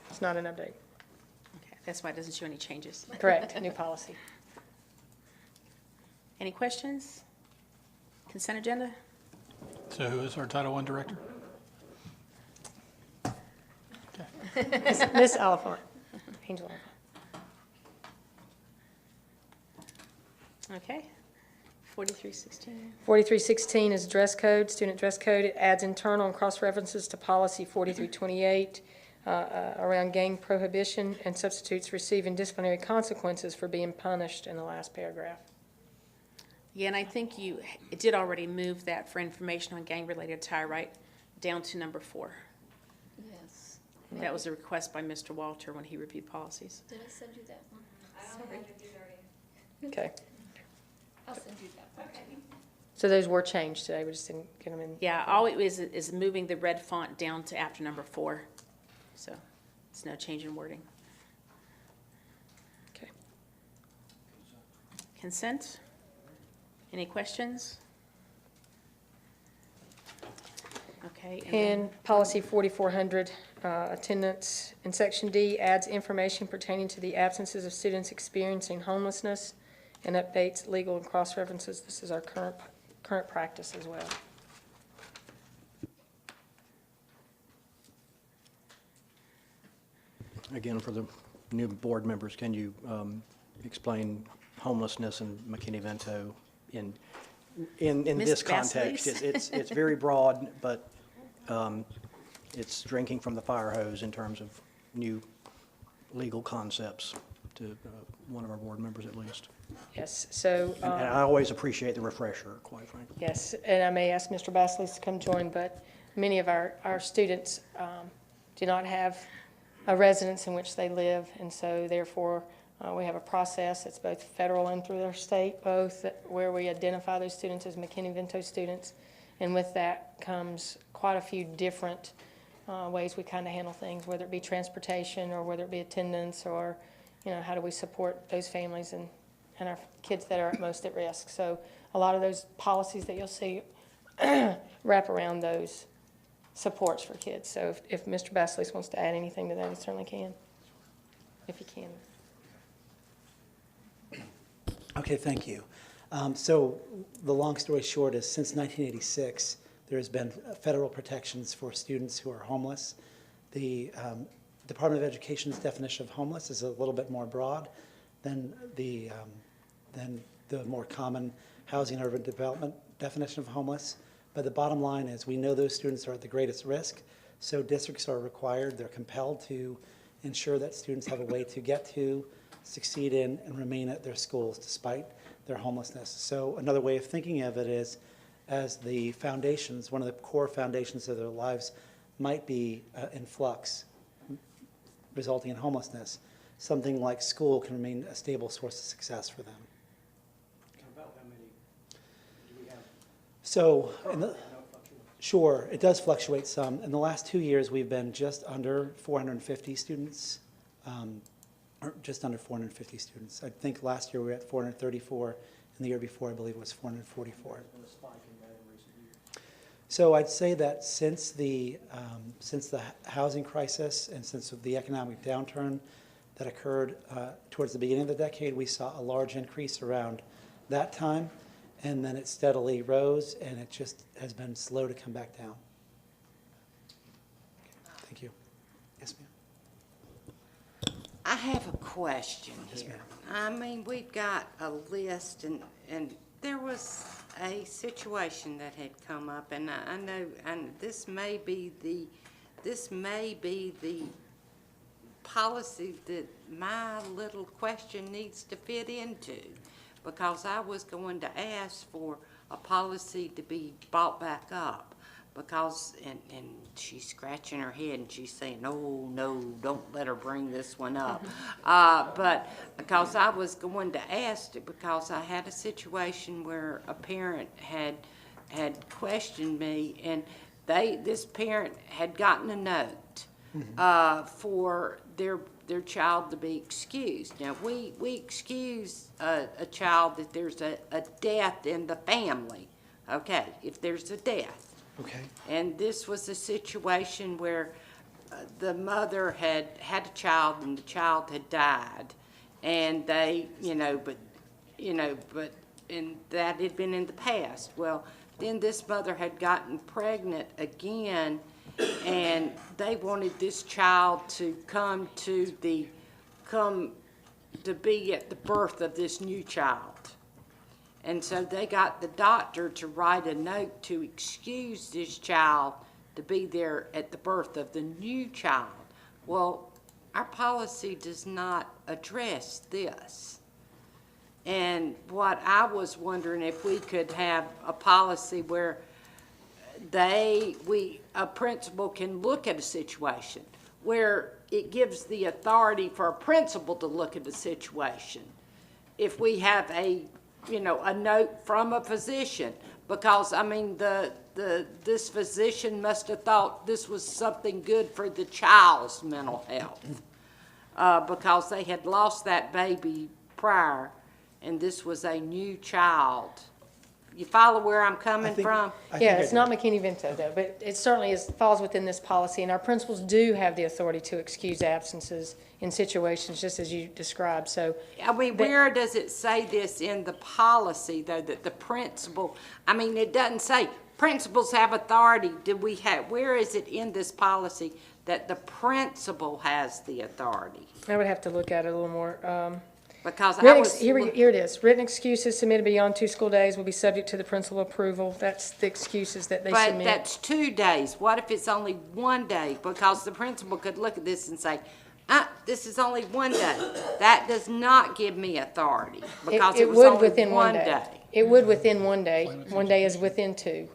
it's not an update. Okay, that's why it doesn't show any changes. Correct, new policy. Any questions? Consent agenda? So who is our Title I director? Miss Oliphant, Angel Oliphant. Okay. 4316. 4316 is dress code, student dress code. It adds internal and cross-references to policy 4328 around gang prohibition, and substitutes receiving disciplinary consequences for being punished in the last paragraph. Yeah, and I think it did already move that for information on gang-related attire, right, down to number 4. Yes. That was a request by Mr. Walter when he reviewed policies. Did I send you that one? Okay. I'll send you that one. So those were changed today. We just didn't get them in. Yeah, all it is moving the red font down to after number 4. So it's no change in wording. Okay. Consent? Any questions? Okay. And policy 4400, attendance, in section D, adds information pertaining to the absences of students experiencing homelessness and updates legal and cross-references. This is our current practice as well. Again, for the new board members, can you explain homelessness and McKinney-Vento in Ms. this context? Basley's? It's very broad, but it's drinking from the fire hose in terms of new legal concepts to one of our board members at least. Yes, so. And I always appreciate the refresher, quite frankly. Yes, and I may ask Mr. Basley to come join, but many of our students do not have a residence in which they live, and so therefore we have a process that's both federal and through their state, both, where we identify those students as McKinney-Vento students, and with that comes quite a few different ways we kind of handle things, whether it be transportation or whether it be attendance, or, you know, how do we support those families and our kids that are most at risk. So a lot of those policies that you'll see wrap around those supports for kids. So if Mr. Basley wants to add anything to that, he certainly can, if he can. Okay, thank you. So the long story short is, since 1986, there has been federal protections for students who are homeless. The Department of Education's definition of homeless is a little bit more broad than the more common housing and urban development definition of homeless. But the bottom line is we know those students are at the greatest risk, so districts are required, they're compelled to ensure that students have a way to get to, succeed in, and remain at their schools despite their homelessness. So another way of thinking of it is as the foundations, one of the core foundations of their lives might be in flux, resulting in homelessness, something like school can remain a stable source of success for them. About how many do we have? So, sure, it does fluctuate some. In the last 2 years, we've been just under 450 students, or just under 450 students. I think last year we were at 434, and the year before, I believe, it was 444. So I'd say that since the housing crisis and since the economic downturn that occurred towards the beginning of the decade, we saw a large increase around that time, and then it steadily rose, and it just has been slow to come back down. Thank you. Yes, ma'am. I have a question Yes, here. ma'am. I mean, we've got a list, and there was a situation that had come up, and I know, and this may be the policy that my little question needs to fit into, because I was going to ask for a policy to be brought back up, because, and she's scratching her head and she's saying, oh, no, don't let her bring this one up. But because I was going to ask it, because I had a situation where a parent had questioned me, and this parent had gotten a note for their child to be excused. Now, we excuse a child if there's a death in the family, okay, if there's a death. Okay. And this was a situation where the mother had a child and the child had died, and they, and that had been in the past. Well, then this mother had gotten pregnant again, and they wanted this child to come to be at the birth of this new child. And so they got the doctor to write a note to excuse this child to be there at the birth of the new child. Well, our policy does not address this. And what I was wondering, if we could have a policy where a principal can look at a situation, where it gives the authority for a principal to look at a situation. If we have a note from a physician, because, I mean, this physician must have thought this was something good for the child's mental health, because they had lost that baby prior, and this was a new child. You follow where I'm coming from? Yeah, it's not McKinney-Vento though, but it certainly falls within this policy, and our principals do have the authority to excuse absences in situations just as you described, so. I mean, where does it say this in the policy, though, that the principal, I mean, it doesn't say principals have authority. Where is it in this policy that the principal has the authority? I would have to look at it a little more. Because Here it is. Written excuses submitted beyond 2 school days will be subject to the principal approval. That's the excuses that they submit. But that's 2 days. What if it's only 1 day? Because the principal could look at this and say, this is only 1 day. That does not give me authority, because it was would only within 1 day. It would within 1 day. 1 day is within 2.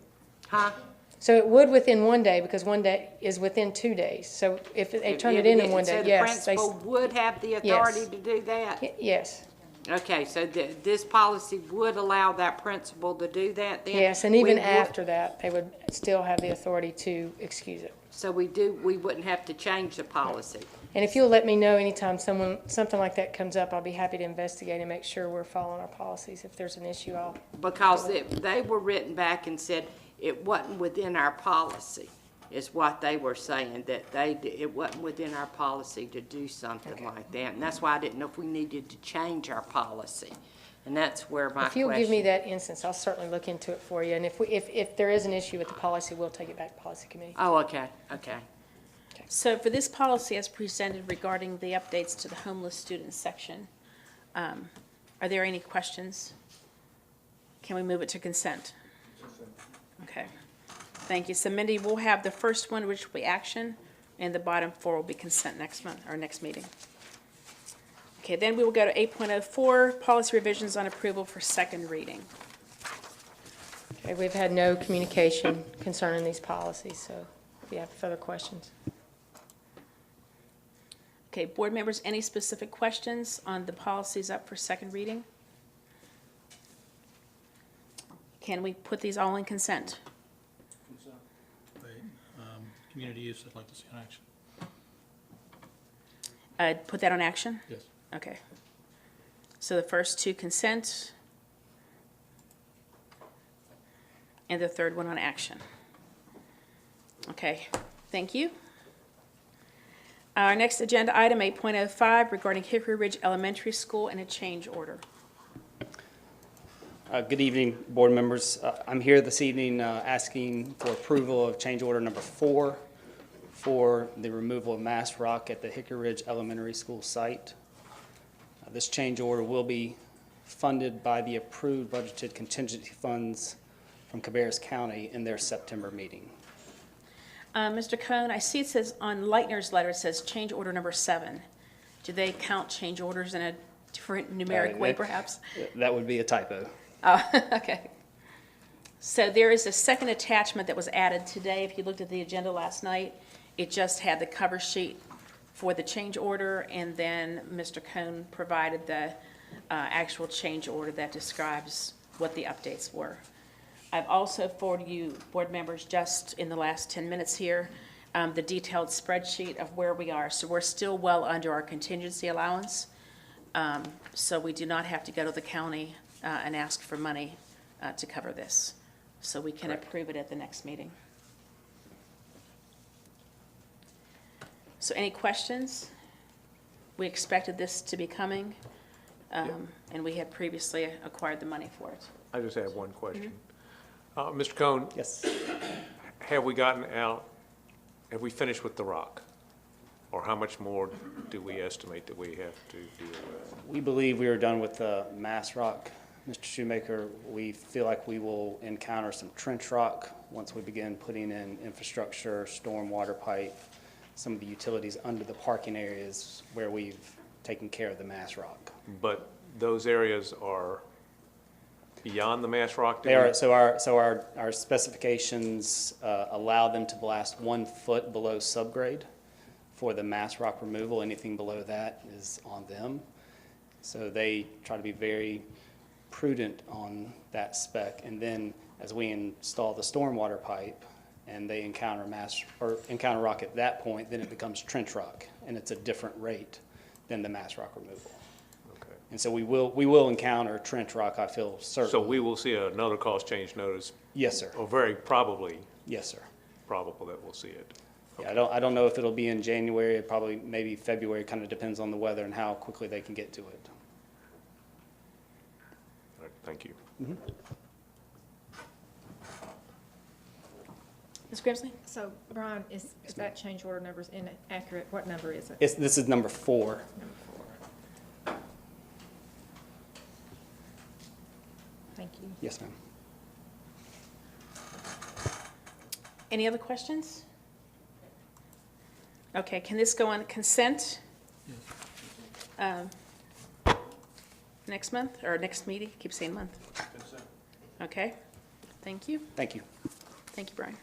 Huh? So it would within 1 day, because 1 day is within 2 days. So if they turn it in 1 day, yes. So the principal would have the authority to do that? Yes. Okay, so this policy would allow that principal to do that then? Yes, and even after that, they would still have the authority to excuse it. So we wouldn't have to change the policy? And if you'll let me know anytime something like that comes up, I'll be happy to investigate and make sure we're following our policies. If there's an issue, I'll. Because they were written back and said it wasn't within our policy, is what they were saying, that it wasn't within our policy to do something like that. And that's why I didn't know if we needed to change our policy. And that's where my question. If you'll give me that instance, I'll certainly look into it for you. And if there is an issue with the policy, we'll take it back to policy committee. Oh, okay. So for this policy as presented regarding the updates to the homeless students section, are there any questions? Can we move it to consent? Okay. Thank you. So Mindy, we'll have the first one, which will be action, and the bottom 4 will be consent next month, or next meeting. Okay, then we will go to 8.04, policy revisions on approval for second reading. Okay, we've had no communication concerning these policies, so if you have further questions. Okay, board members, any specific questions on the policies up for second reading? Can we put these all in consent? Wait, community use, I'd like to see in action. Put that on action? Yes. Okay. So the first 2 consent, and the third one on action. Okay, thank you. Our next agenda item, 8.05, regarding Hickory Ridge Elementary School and a change order. Good evening, board members. I'm here this evening asking for approval of change order number 4 for the removal of mass rock at the Hickory Ridge Elementary School site. This change order will be funded by the approved budgeted contingency funds from Cabarrus County in their September meeting. Mr. Cohn, I see it says on Leitner's letter, it says change order number 7. Do they count change orders in a different numeric way, perhaps? That would be a typo. Oh, okay. So there is a second attachment that was added today. If you looked at the agenda last night, it just had the cover sheet for the change order, and then Mr. Cohn provided the actual change order that describes what the updates were. I've also forwarded you, board members, just in the last 10 minutes here, the detailed spreadsheet of where we are. So we're still well under our contingency allowance. So we do not have to go to the county and ask for money to cover this. So we can approve it at the next meeting. So any questions? We expected this to be coming, and we had previously acquired the money for it. I just have one question. Mr. Cohn? Yes. Have we gotten out, have we finished with the rock? Or how much more do we estimate that we have to deal with? We believe we are done with the mass rock, Mr. Shoemaker. We feel like we will encounter some trench rock once we begin putting in infrastructure, storm water pipe, some of the utilities under the parking areas where we've taken care of the mass rock. But those areas are beyond the mass rock? They are, so our specifications allow them to blast 1 foot below subgrade for the mass rock removal. Anything below that is on them. So they try to be very prudent on that spec. And then as we install the stormwater pipe and they encounter rock at that point, then it becomes trench rock, and it's a different rate than the mass rock removal. Okay. And so we will encounter trench rock, I feel certain. So we will see another cost change notice? Yes, sir. Or very probably? Yes, sir. Probable that we'll see it. Yeah, I don't know if it'll be in January, probably maybe February, kind of depends on the weather and how quickly they can get to it. All right, thank you. Ms. Grimsley? So, Brian, is that change order numbers inaccurate? What number is it? This is number 4. Number 4. Thank you. Yes, ma'am. Any other questions? Okay, can this go on consent? Next month, or next meeting? Keep saying month. Consent. Okay, thank you. Thank you. Thank you, Brian.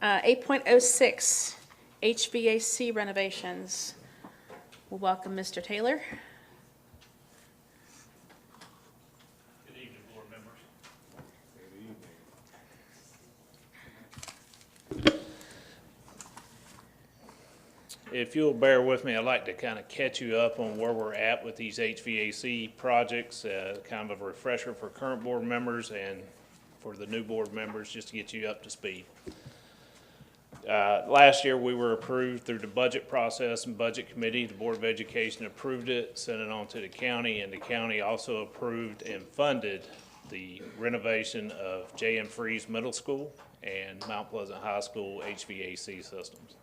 8.06, HVAC renovations. We'll welcome Mr. Taylor. Good evening, board members. If you'll bear with me, I'd like to kind of catch you up on where we're at with these HVAC projects, kind of a refresher for current board members and for the new board members, just to get you up to speed. Last year, we were approved through the budget process and budget committee. The Board of Education approved it, sent it on to the county, and the county also approved and funded the renovation of J.M. Freeze Middle School and Mount Pleasant High School HVAC systems.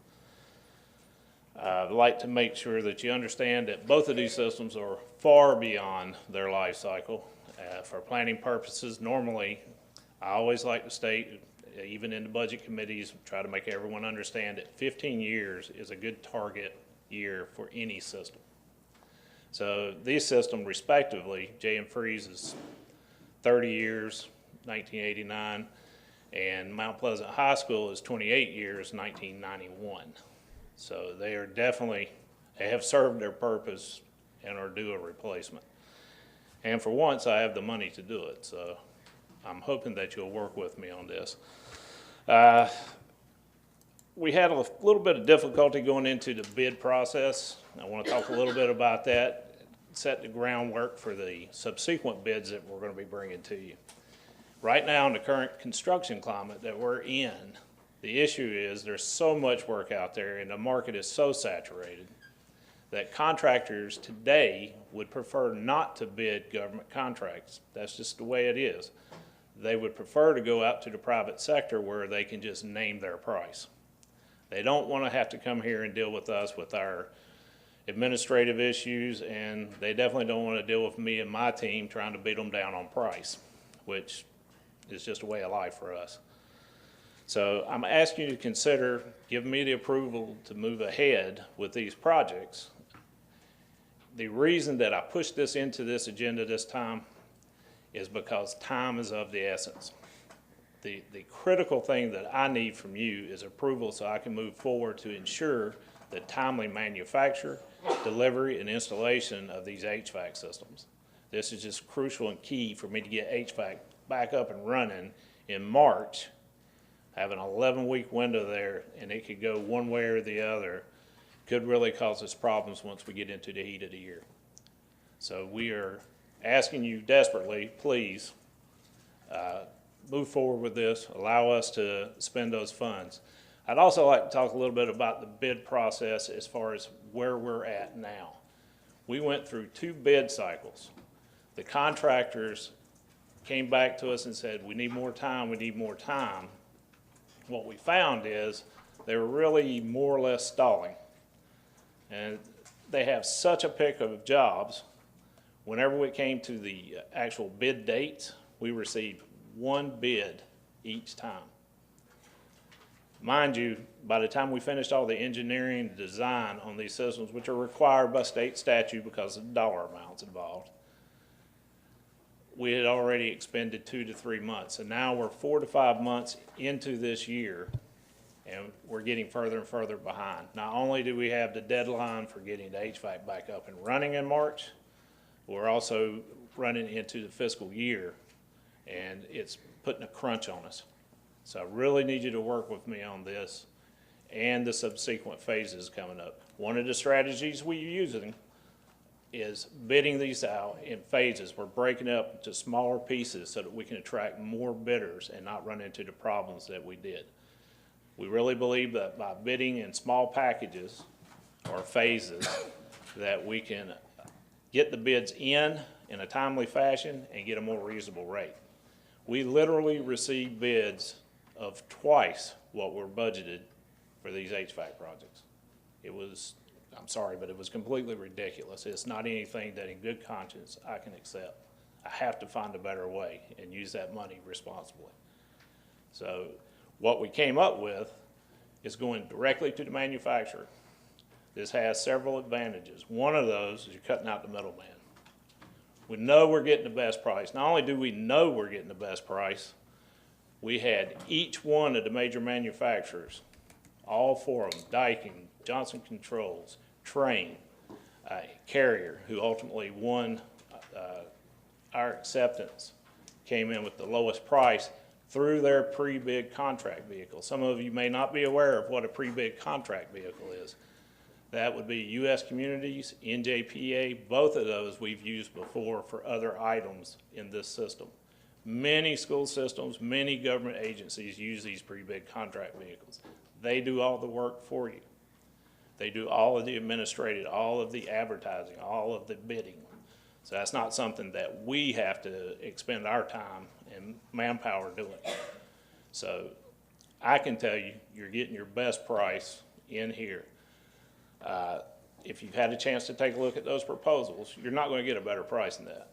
I'd like to make sure that you understand that both of these systems are far beyond their life cycle. For planning purposes, normally, I always like to state, even in the budget committees, try to make everyone understand that 15 years is a good target year for any system. So these systems respectively, J.M. Freeze is 30 years, 1989, and Mount Pleasant High School is 28 years, 1991. So they have served their purpose and are due a replacement. And for once, I have the money to do it, so I'm hoping that you'll work with me on this. We had a little bit of difficulty going into the bid process. I want to talk a little bit about that, set the groundwork for the subsequent bids that we're going to be bringing to you. Right now, in the current construction climate that we're in, the issue is there's so much work out there and the market is so saturated that contractors today would prefer not to bid government contracts. That's just the way it is. They would prefer to go out to the private sector where they can just name their price. They don't want to have to come here and deal with us with our administrative issues, and they definitely don't want to deal with me and my team trying to beat them down on price, which is just a way of life for us. So I'm asking you to consider giving me the approval to move ahead with these projects. The reason that I pushed this into this agenda this time is because time is of the essence. The critical thing that I need from you is approval so I can move forward to ensure the timely manufacture, delivery, and installation of these HVAC systems. This is just crucial and key for me to get HVAC back up and running in March. I have an 11-week window there, and it could go one way or the other. Could really cause us problems once we get into the heat of the year. So we are asking you desperately, please, move forward with this, allow us to spend those funds. I'd also like to talk a little bit about the bid process as far as where we're at now. We went through 2 bid cycles. The contractors came back to us and said, we need more time, we need more time. What we found is they were really more or less stalling. And they have such a pick of jobs. Whenever we came to the actual bid dates, we received 1 bid each time. Mind you, by the time we finished all the engineering and design on these systems, which are required by state statute because of the dollar amounts involved, we had already expended 2 to 3 months. And now we're 4 to 5 months into this year, and we're getting further and further behind. Not only do we have the deadline for getting the HVAC back up and running in March, we're also running into the fiscal year, and it's putting a crunch on us. So I really need you to work with me on this and the subsequent phases coming up. One of the strategies we're using is bidding these out in phases. We're breaking up into smaller pieces so that we can attract more bidders and not run into the problems that we did. We really believe that by bidding in small packages or phases that we can get the bids in a timely fashion and get a more reasonable rate. We literally received bids of twice what were budgeted for these HVAC projects. It was, I'm sorry, but it was completely ridiculous. It's not anything that in good conscience I can accept. I have to find a better way and use that money responsibly. So what we came up with is going directly to the manufacturer. This has several advantages. One of those is you're cutting out the middleman. We know we're getting the best price. Not only do we know we're getting the best price, we had each one of the major manufacturers, all 4 of them, Daikin, Johnson Controls, Train, Carrier, who ultimately won our acceptance, came in with the lowest price through their pre-bid contract vehicle. Some of you may not be aware of what a pre-bid contract vehicle is. That would be U.S. Communities, NJPA, both of those we've used before for other items in this system. Many school systems, many government agencies use these pre-bid contract vehicles. They do all the work for you. They do all of the administrative, all of the advertising, all of the bidding. So that's not something that we have to expend our time and manpower doing. So I can tell you, you're getting your best price in here. If you've had a chance to take a look at those proposals, you're not going to get a better price than that.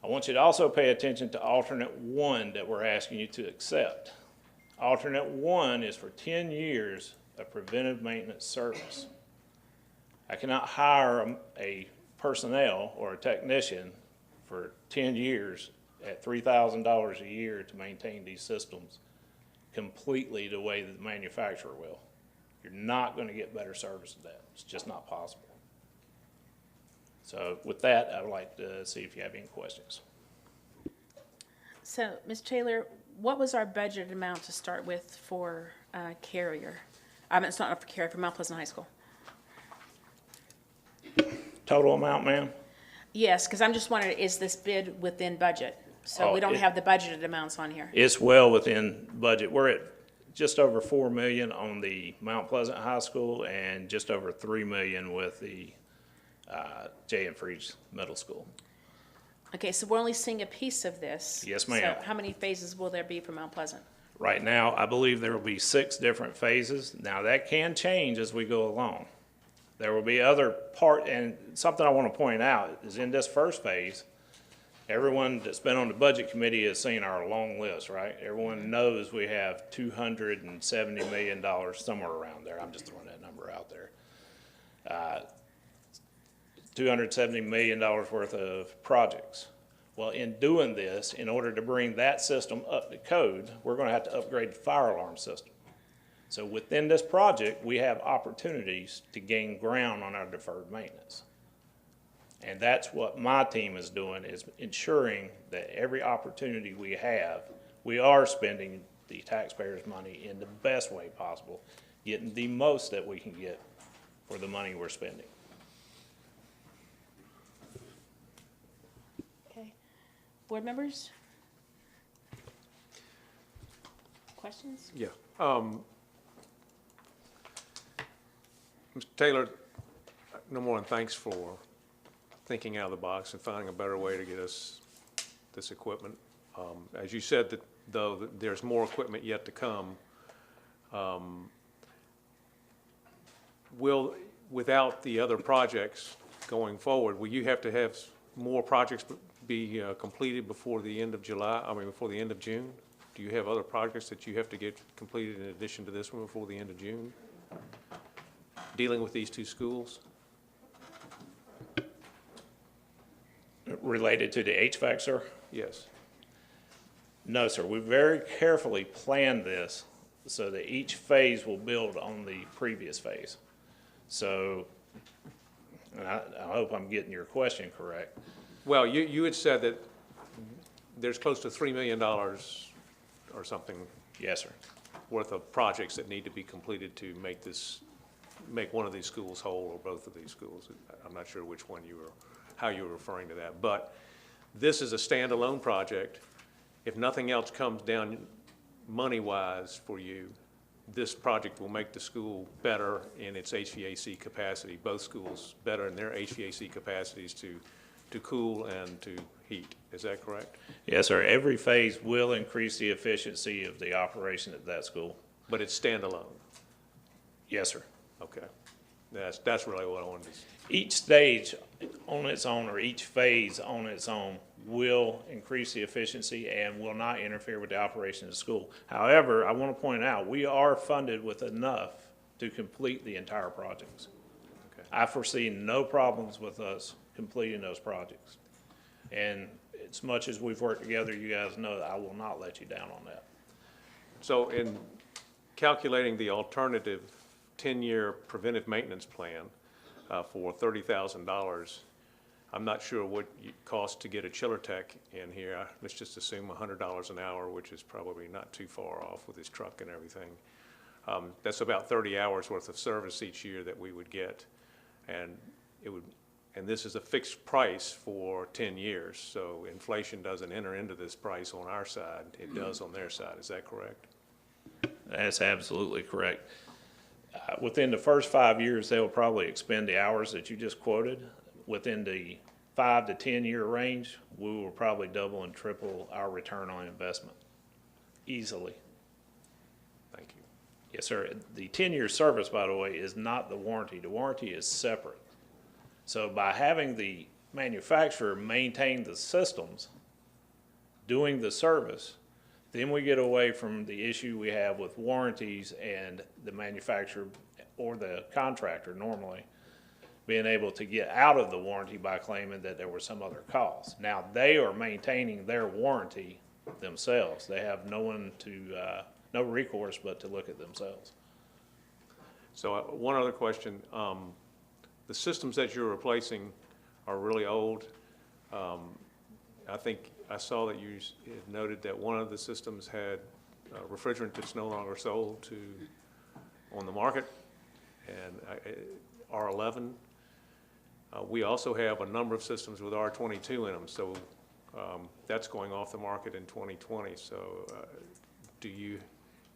I want you to also pay attention to alternate 1 that we're asking you to accept. Alternate 1 is for 10 years of preventive maintenance service. I cannot hire a personnel or a technician for 10 years at $3,000 a year to maintain these systems completely the way that the manufacturer will. You're not going to get better service than that. It's just not possible. So with that, I would like to see if you have any questions. So, Ms. Taylor, what was our budgeted amount to start with for Carrier? I mean, it's not for Carrier, for Mount Pleasant High School. Total amount, ma'am? Yes, because I'm just wondering, is this bid within budget? So Oh, we don't have the budgeted amounts on here. It's well within budget. We're at just over $4 million on the Mount Pleasant High School and just over $3 million with the J. and Freeze Middle School. Okay, so we're only seeing a piece of this. Yes, ma'am. So how many phases will there be for Mount Pleasant? Right now, I believe there will be 6 different phases. Now, that can change as we go along. There will be other and something I want to point out is in this first phase, everyone that's been on the budget committee has seen our long list, right? Everyone knows we have $270 million somewhere around there. I'm just throwing that number out there. $270 million worth of projects. Well, in doing this, in order to bring that system up to code, we're going to have to upgrade the fire alarm system. So within this project, we have opportunities to gain ground on our deferred maintenance. And that's what my team is doing, is ensuring that every opportunity we have, we are spending the taxpayers' money in the best way possible, getting the most that we can get for the money we're spending. Okay. Board members? Questions? Yeah. Mr. Taylor, number one, thanks for thinking out of the box and finding a better way to get us this equipment. As you said, though, there's more equipment yet to come. Without the other projects going forward, will you have to have more projects be completed before the end of before the end of June? Do you have other projects that you have to get completed in addition to this one before the end of June? Dealing with these 2 schools? Related to the HVAC, sir? Yes. No, sir. We very carefully planned this so that each phase will build on the previous phase. So, and I hope I'm getting your question correct. Well, you had said that there's close to $3 million or something. Yes, sir. Worth of projects that need to be completed to make one of these schools whole or both of these schools. I'm not sure which one how you were referring to that. But this is a standalone project. If nothing else comes down money-wise for you, this project will make the school better in its HVAC capacity, both schools better in their HVAC capacities to cool and to heat. Is that correct? Yes, sir. Every phase will increase the efficiency of the operation at that school. But it's standalone? Yes, sir. Okay. That's really what I wanted to see. Each stage on its own, or each phase on its own, will increase the efficiency and will not interfere with the operation of the school. However, I want to point out, we are funded with enough to complete the entire projects. Okay. I foresee no problems with us completing those projects. And as much as we've worked together, you guys know that I will not let you down on that. So in calculating the alternative 10-year preventive maintenance plan for $30,000, I'm not sure what it costs to get a chiller tech in here. Let's just assume $100 an hour, which is probably not too far off with his truck and everything. That's about 30 hours worth of service each year that we would get. And this is a fixed price for 10 years, so inflation doesn't enter into this price on our side. It does on their side. Is that correct? That's absolutely correct. Within the first 5 years, they will probably expend the hours that you just quoted. Within the 5 to 10 year range, we will probably double and triple our return on investment easily. Thank you. Yes, sir. The 10-year service, by the way, is not the warranty. The warranty is separate. So by having the manufacturer maintain the systems, doing the service, Then we get away from the issue we have with warranties and the manufacturer or the contractor normally being able to get out of the warranty by claiming that there was some other cause. Now, they are maintaining their warranty themselves. They have no one to, no recourse but to look at themselves. So one other question. The systems that you're replacing are really old. I think I saw that you had noted that one of the systems had refrigerant that's no longer sold on the market, and R11. We also have a number of systems with R22 in them, so that's going off the market in 2020. So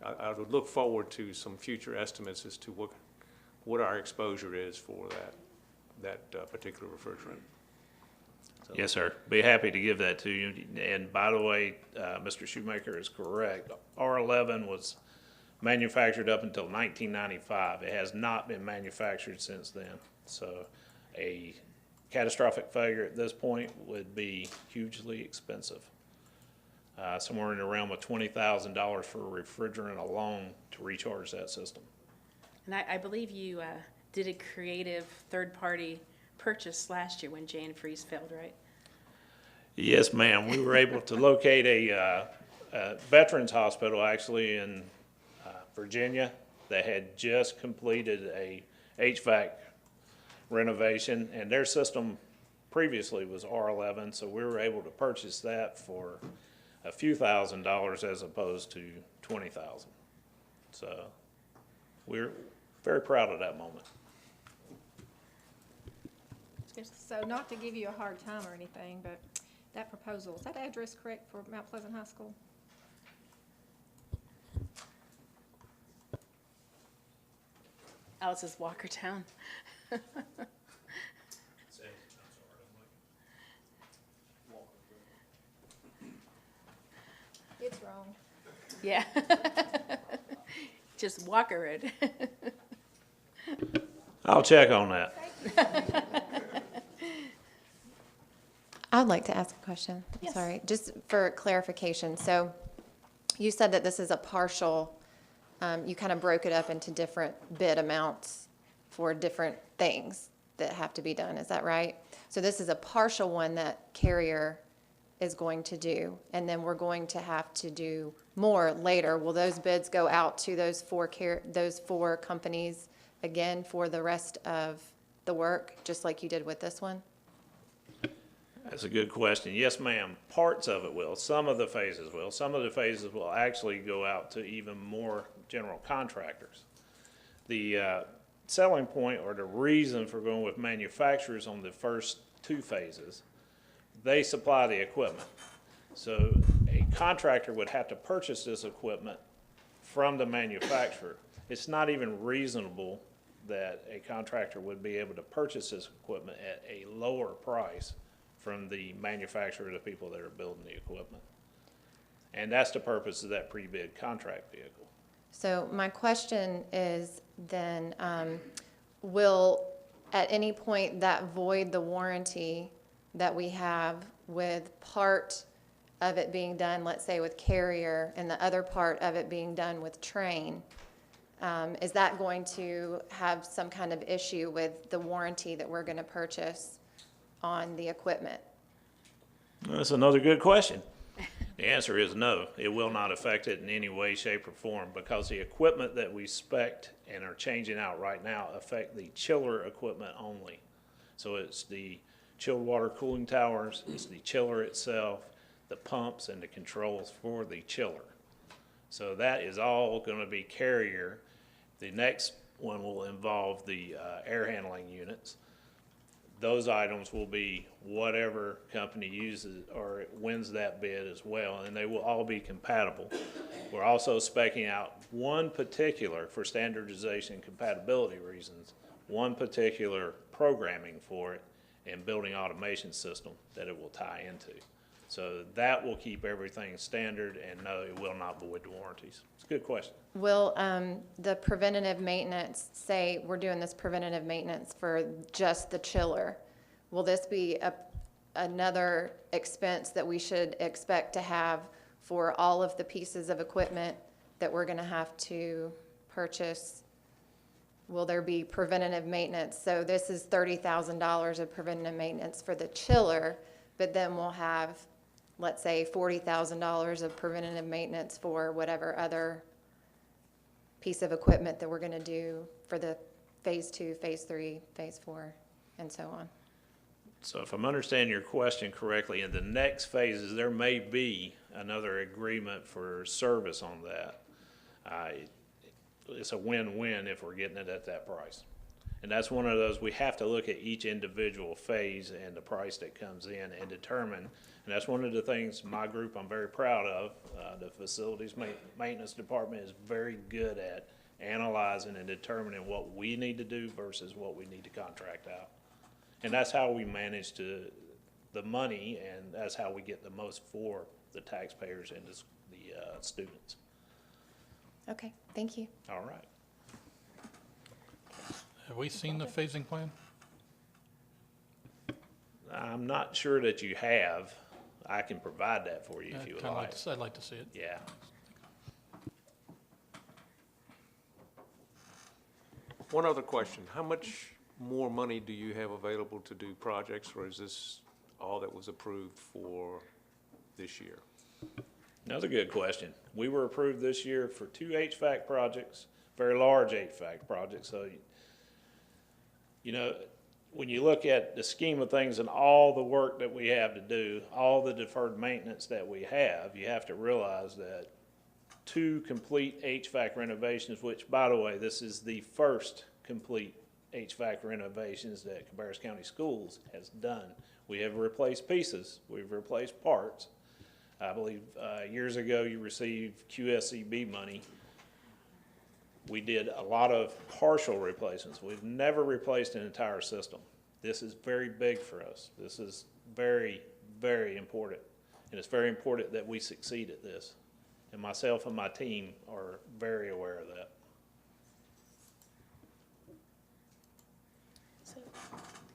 I would look forward to some future estimates as to what our exposure is for that particular refrigerant. So. Yes, sir. Be happy to give that to you. And by the way, Mr. Shoemaker is correct. R11 was manufactured up until 1995. It has not been manufactured since then. So a catastrophic failure at this point would be hugely expensive. Somewhere in the realm of $20,000 for refrigerant alone to recharge that system. And I believe you did a creative third-party purchase last year when Jan Freeze failed, right? Yes, ma'am. We were able to locate a veterans hospital actually in Virginia that had just completed a HVAC renovation, and their system previously was R11, so we were able to purchase that for a few $1,000s as opposed to $20,000. So we're very proud of that moment. So not to give you a hard time or anything, but that proposal, is that address correct for Mount Pleasant High School? Alice's Walkertown. It's wrong. Yeah. Just Walker it. I'll check on that. I'd like to ask a question. Yes. Sorry, just for clarification. So you said that this is a partial, you kind of broke it up into different bid amounts for different things that have to be done. Is that right? So this is a partial one that Carrier is going to do, and then we're going to have to do more later. Will those bids go out to those four companies again for the rest of the work, just like you did with this one? That's a good question. Yes, ma'am. Parts of it will. Some of the phases will. Some of the phases will actually go out to even more general contractors. The selling point or the reason for going with manufacturers on the first two phases, they supply the equipment. So a contractor would have to purchase this equipment from the manufacturer. It's not even reasonable that a contractor would be able to purchase this equipment at a lower price from the manufacturer, the people that are building the equipment. And that's the purpose of that pre-bid contract vehicle. So my question is then, will at any point that void the warranty that we have with part of it being done, let's say with Carrier, and the other part of it being done with Train? Is that going to have some kind of issue with the warranty that we're going to purchase on the equipment? That's another good question. The answer is no. It will not affect it in any way, shape, or form because the equipment that we spec'd and are changing out right now affect the chiller equipment only. So it's the chilled water cooling towers, it's the chiller itself, the pumps, and the controls for the chiller. So that is all going to be Carrier. The next one will involve the air handling units. Those items will be whatever company uses or wins that bid as well, and they will all be compatible. We're also speccing out one particular, for standardization and compatibility reasons, one particular programming for it and building automation system that it will tie into. So that will keep everything standard, and no, it will not void the warranties. It's a good question. Will the preventative maintenance, say we're doing this preventative maintenance for just the chiller, will this be another expense that we should expect to have for all of the pieces of equipment that we're gonna have to purchase. Will there be preventative maintenance? So this is $30,000 of preventative maintenance for the chiller, but then we'll have, let's say, $40,000 of preventative maintenance for whatever other piece of equipment that we're gonna do for the phase 2, phase 3, phase 4, and so on. So if I'm understanding your question correctly, in the next phases, there may be another agreement for service on that. It's a win-win if we're getting it at that price. And that's one of those, we have to look at each individual phase and the price that comes in and determine. And that's one of the things my group I'm very proud of. The facilities maintenance department is very good at analyzing and determining what we need to do versus what we need to contract out. And that's how we manage the money, and that's how we get the most for the taxpayers and the students. Okay, thank you. All right. Have we seen the phasing plan? I'm not sure that you have. I can provide that for you if you would like. I'd like to see it. Yeah. One other question. How much more money do you have available to do projects, or is this all that was approved for this year? Another good question. We were approved this year for 2 HVAC projects, very large HVAC projects. So, you know, when you look at the scheme of things and all the work that we have to do, all the deferred maintenance that we have, you have to realize that 2 complete HVAC renovations, which, by the way, this is the first complete HVAC renovations that Cabarrus County Schools has done. We have replaced pieces, we've replaced parts. I believe years ago you received QSEB money. We did a lot of partial replacements. We've never replaced an entire system. This is very big for us. This is very, very important. And it's very important that we succeed at this. And myself and my team are very aware of that.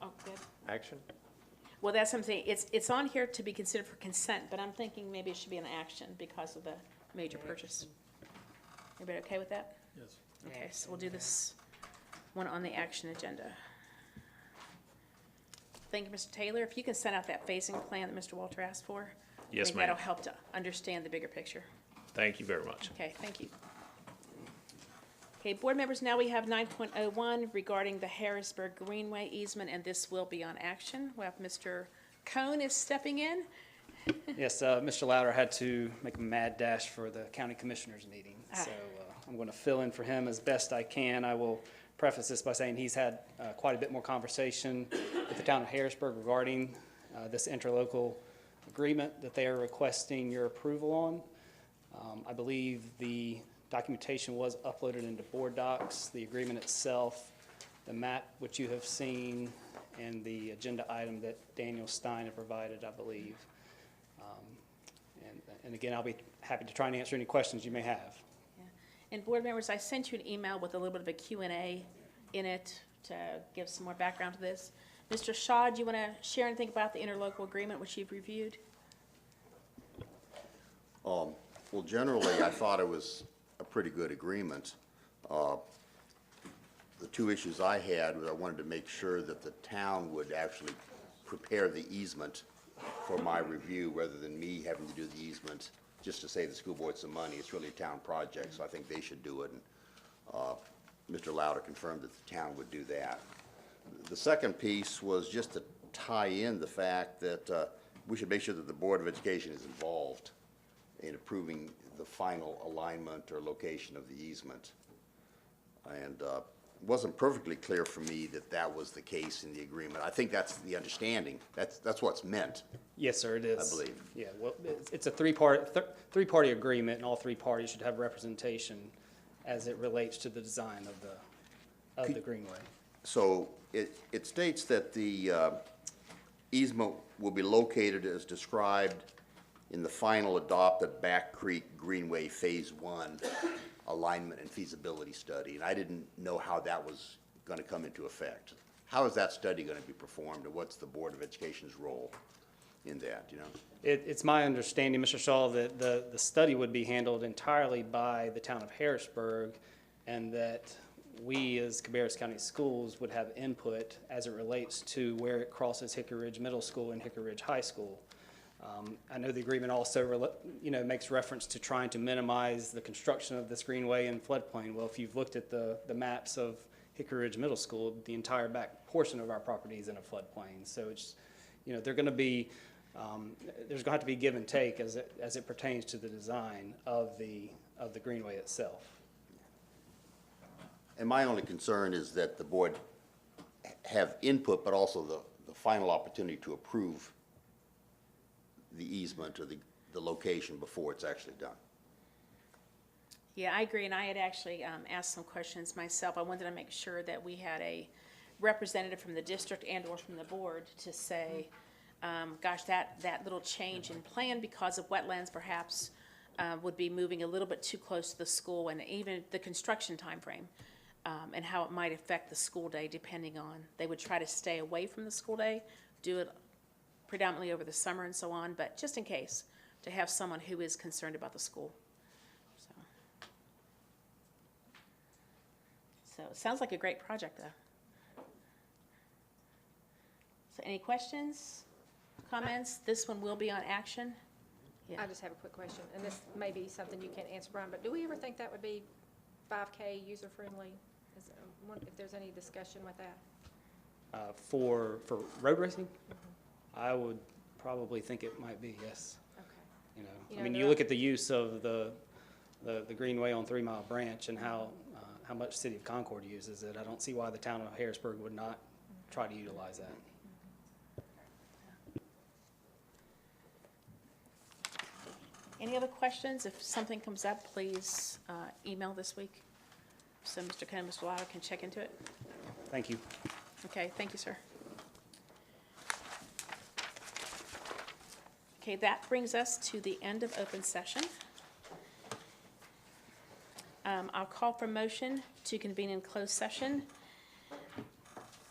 Oh, good. Action? Well, that's something, it's on here to be considered for consent, but I'm thinking maybe it should be an action because of the major purchase. Everybody okay with that? Yes. Okay, so we'll do this one on the action agenda. Thank you, Mr. Taylor. If you can send out that phasing plan that Mr. Walter asked for. Yes, I think ma'am. that'll help to understand the bigger picture. Thank you very much. Okay, thank you. Okay, board members, now we have 9.01 regarding the Harrisburg Greenway easement, and this will be on action. We have Mr. Cohn is stepping in. Yes, Mr. Louder had to make a mad dash for the county commissioners meeting, so I'm going to fill in for him as best I can. I will preface this by saying he's had quite a bit more conversation with the town of Harrisburg regarding this interlocal agreement that they are requesting your approval on. I believe the documentation was uploaded into board docs, the agreement itself, the map which you have seen, and the agenda item that Daniel Stein had provided, I believe. And again, I'll be happy to try and answer any questions you may have. Yeah. And board members, I sent you an email with a little bit of a Q&A in it to give some more background to this. Mr. Shaw, do you want to share anything about the interlocal agreement which you've reviewed? Well, generally, I thought it was a pretty good agreement. The 2 issues I had was I wanted to make sure that the town would actually prepare the easement for my review rather than me having to do the easement just to save the school board some money. It's really a town project, so I think they should do it. And Mr. Louder confirmed that the town would do that. The second piece was just to tie in the fact that we should make sure that the Board of Education is involved in approving the final alignment or location of the easement. And it wasn't perfectly clear for me that that was the case in the agreement. I think that's the understanding. That's what's meant. Yes, sir, it is. I believe. Yeah, well, it's a three-party agreement, and all 3 parties should have representation as it relates to the design of the greenway. So it states that the easement will be located as described in the final adopted Back Creek Greenway Phase 1 alignment and feasibility study. And I didn't know how that was going to come into effect. How is that study going to be performed, and what's the Board of Education's role? in that, you know? It's my understanding, Mr. Shaw, that the study would be handled entirely by the town of Harrisburg, and that we, as Cabarrus County Schools, would have input as it relates to where it crosses Hickory Ridge Middle School and Hickory Ridge High School. I know the agreement also, makes reference to trying to minimize the construction of this greenway in floodplain. Well, if you've looked at the maps of Hickory Ridge Middle School, the entire back portion of our property is in a floodplain. So it's, they're going to be, there's going to have to be give and take as it pertains to the design of the greenway itself. And my only concern is that the board have input, but also the final opportunity to approve the easement or the location before it's actually done. Yeah, I agree, and I had actually asked some questions myself. I wanted to make sure that we had a representative from the district and/or from the board to say, gosh, that little change in plan because of wetlands perhaps would be moving a little bit too close to the school, and even the construction timeframe, and how it might affect the school day depending on, they would try to stay away from the school day, do it predominantly over the summer and so on, but just in case, to have someone who is concerned about the school. So it sounds like a great project, though. So any questions, comments? This one will be on action. Yeah. I just have a quick question, and this may be something you can't answer, Brian, but do we ever think that would be 5K user-friendly? If there's any discussion with that? For road racing, I would probably think it might be, yes. Okay. You look at the use of the greenway on 3 Mile Branch and how much City of Concord uses it. I don't see why the town of Harrisburg would not try to utilize that. Any other questions? If something comes up, please email this week so Mr. Cohen and Mr. Lauder can check into it. Thank you. Okay, thank you, sir. Okay, that brings us to the end of open session. I'll call for motion to convene in closed session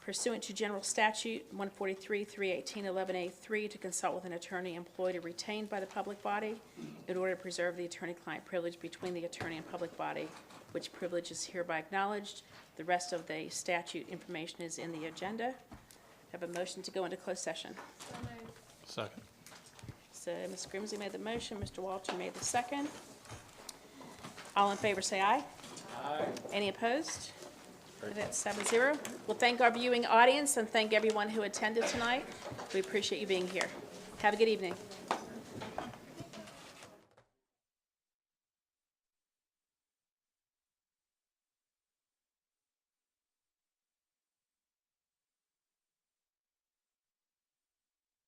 pursuant to General Statute 143-318-11A3 to consult with an attorney employed or retained by the public body in order to preserve the attorney-client privilege between the attorney and public body, which privilege is hereby acknowledged. The rest of the statute information is in the agenda. Have a motion to go into closed session. Second. So Ms. Grimsley made the motion, Mr. Walter made the second. All in favor say aye. Aye. Any opposed? That's 7-0. We'll thank our viewing audience and thank everyone who attended tonight. We appreciate you being here. Have a good evening.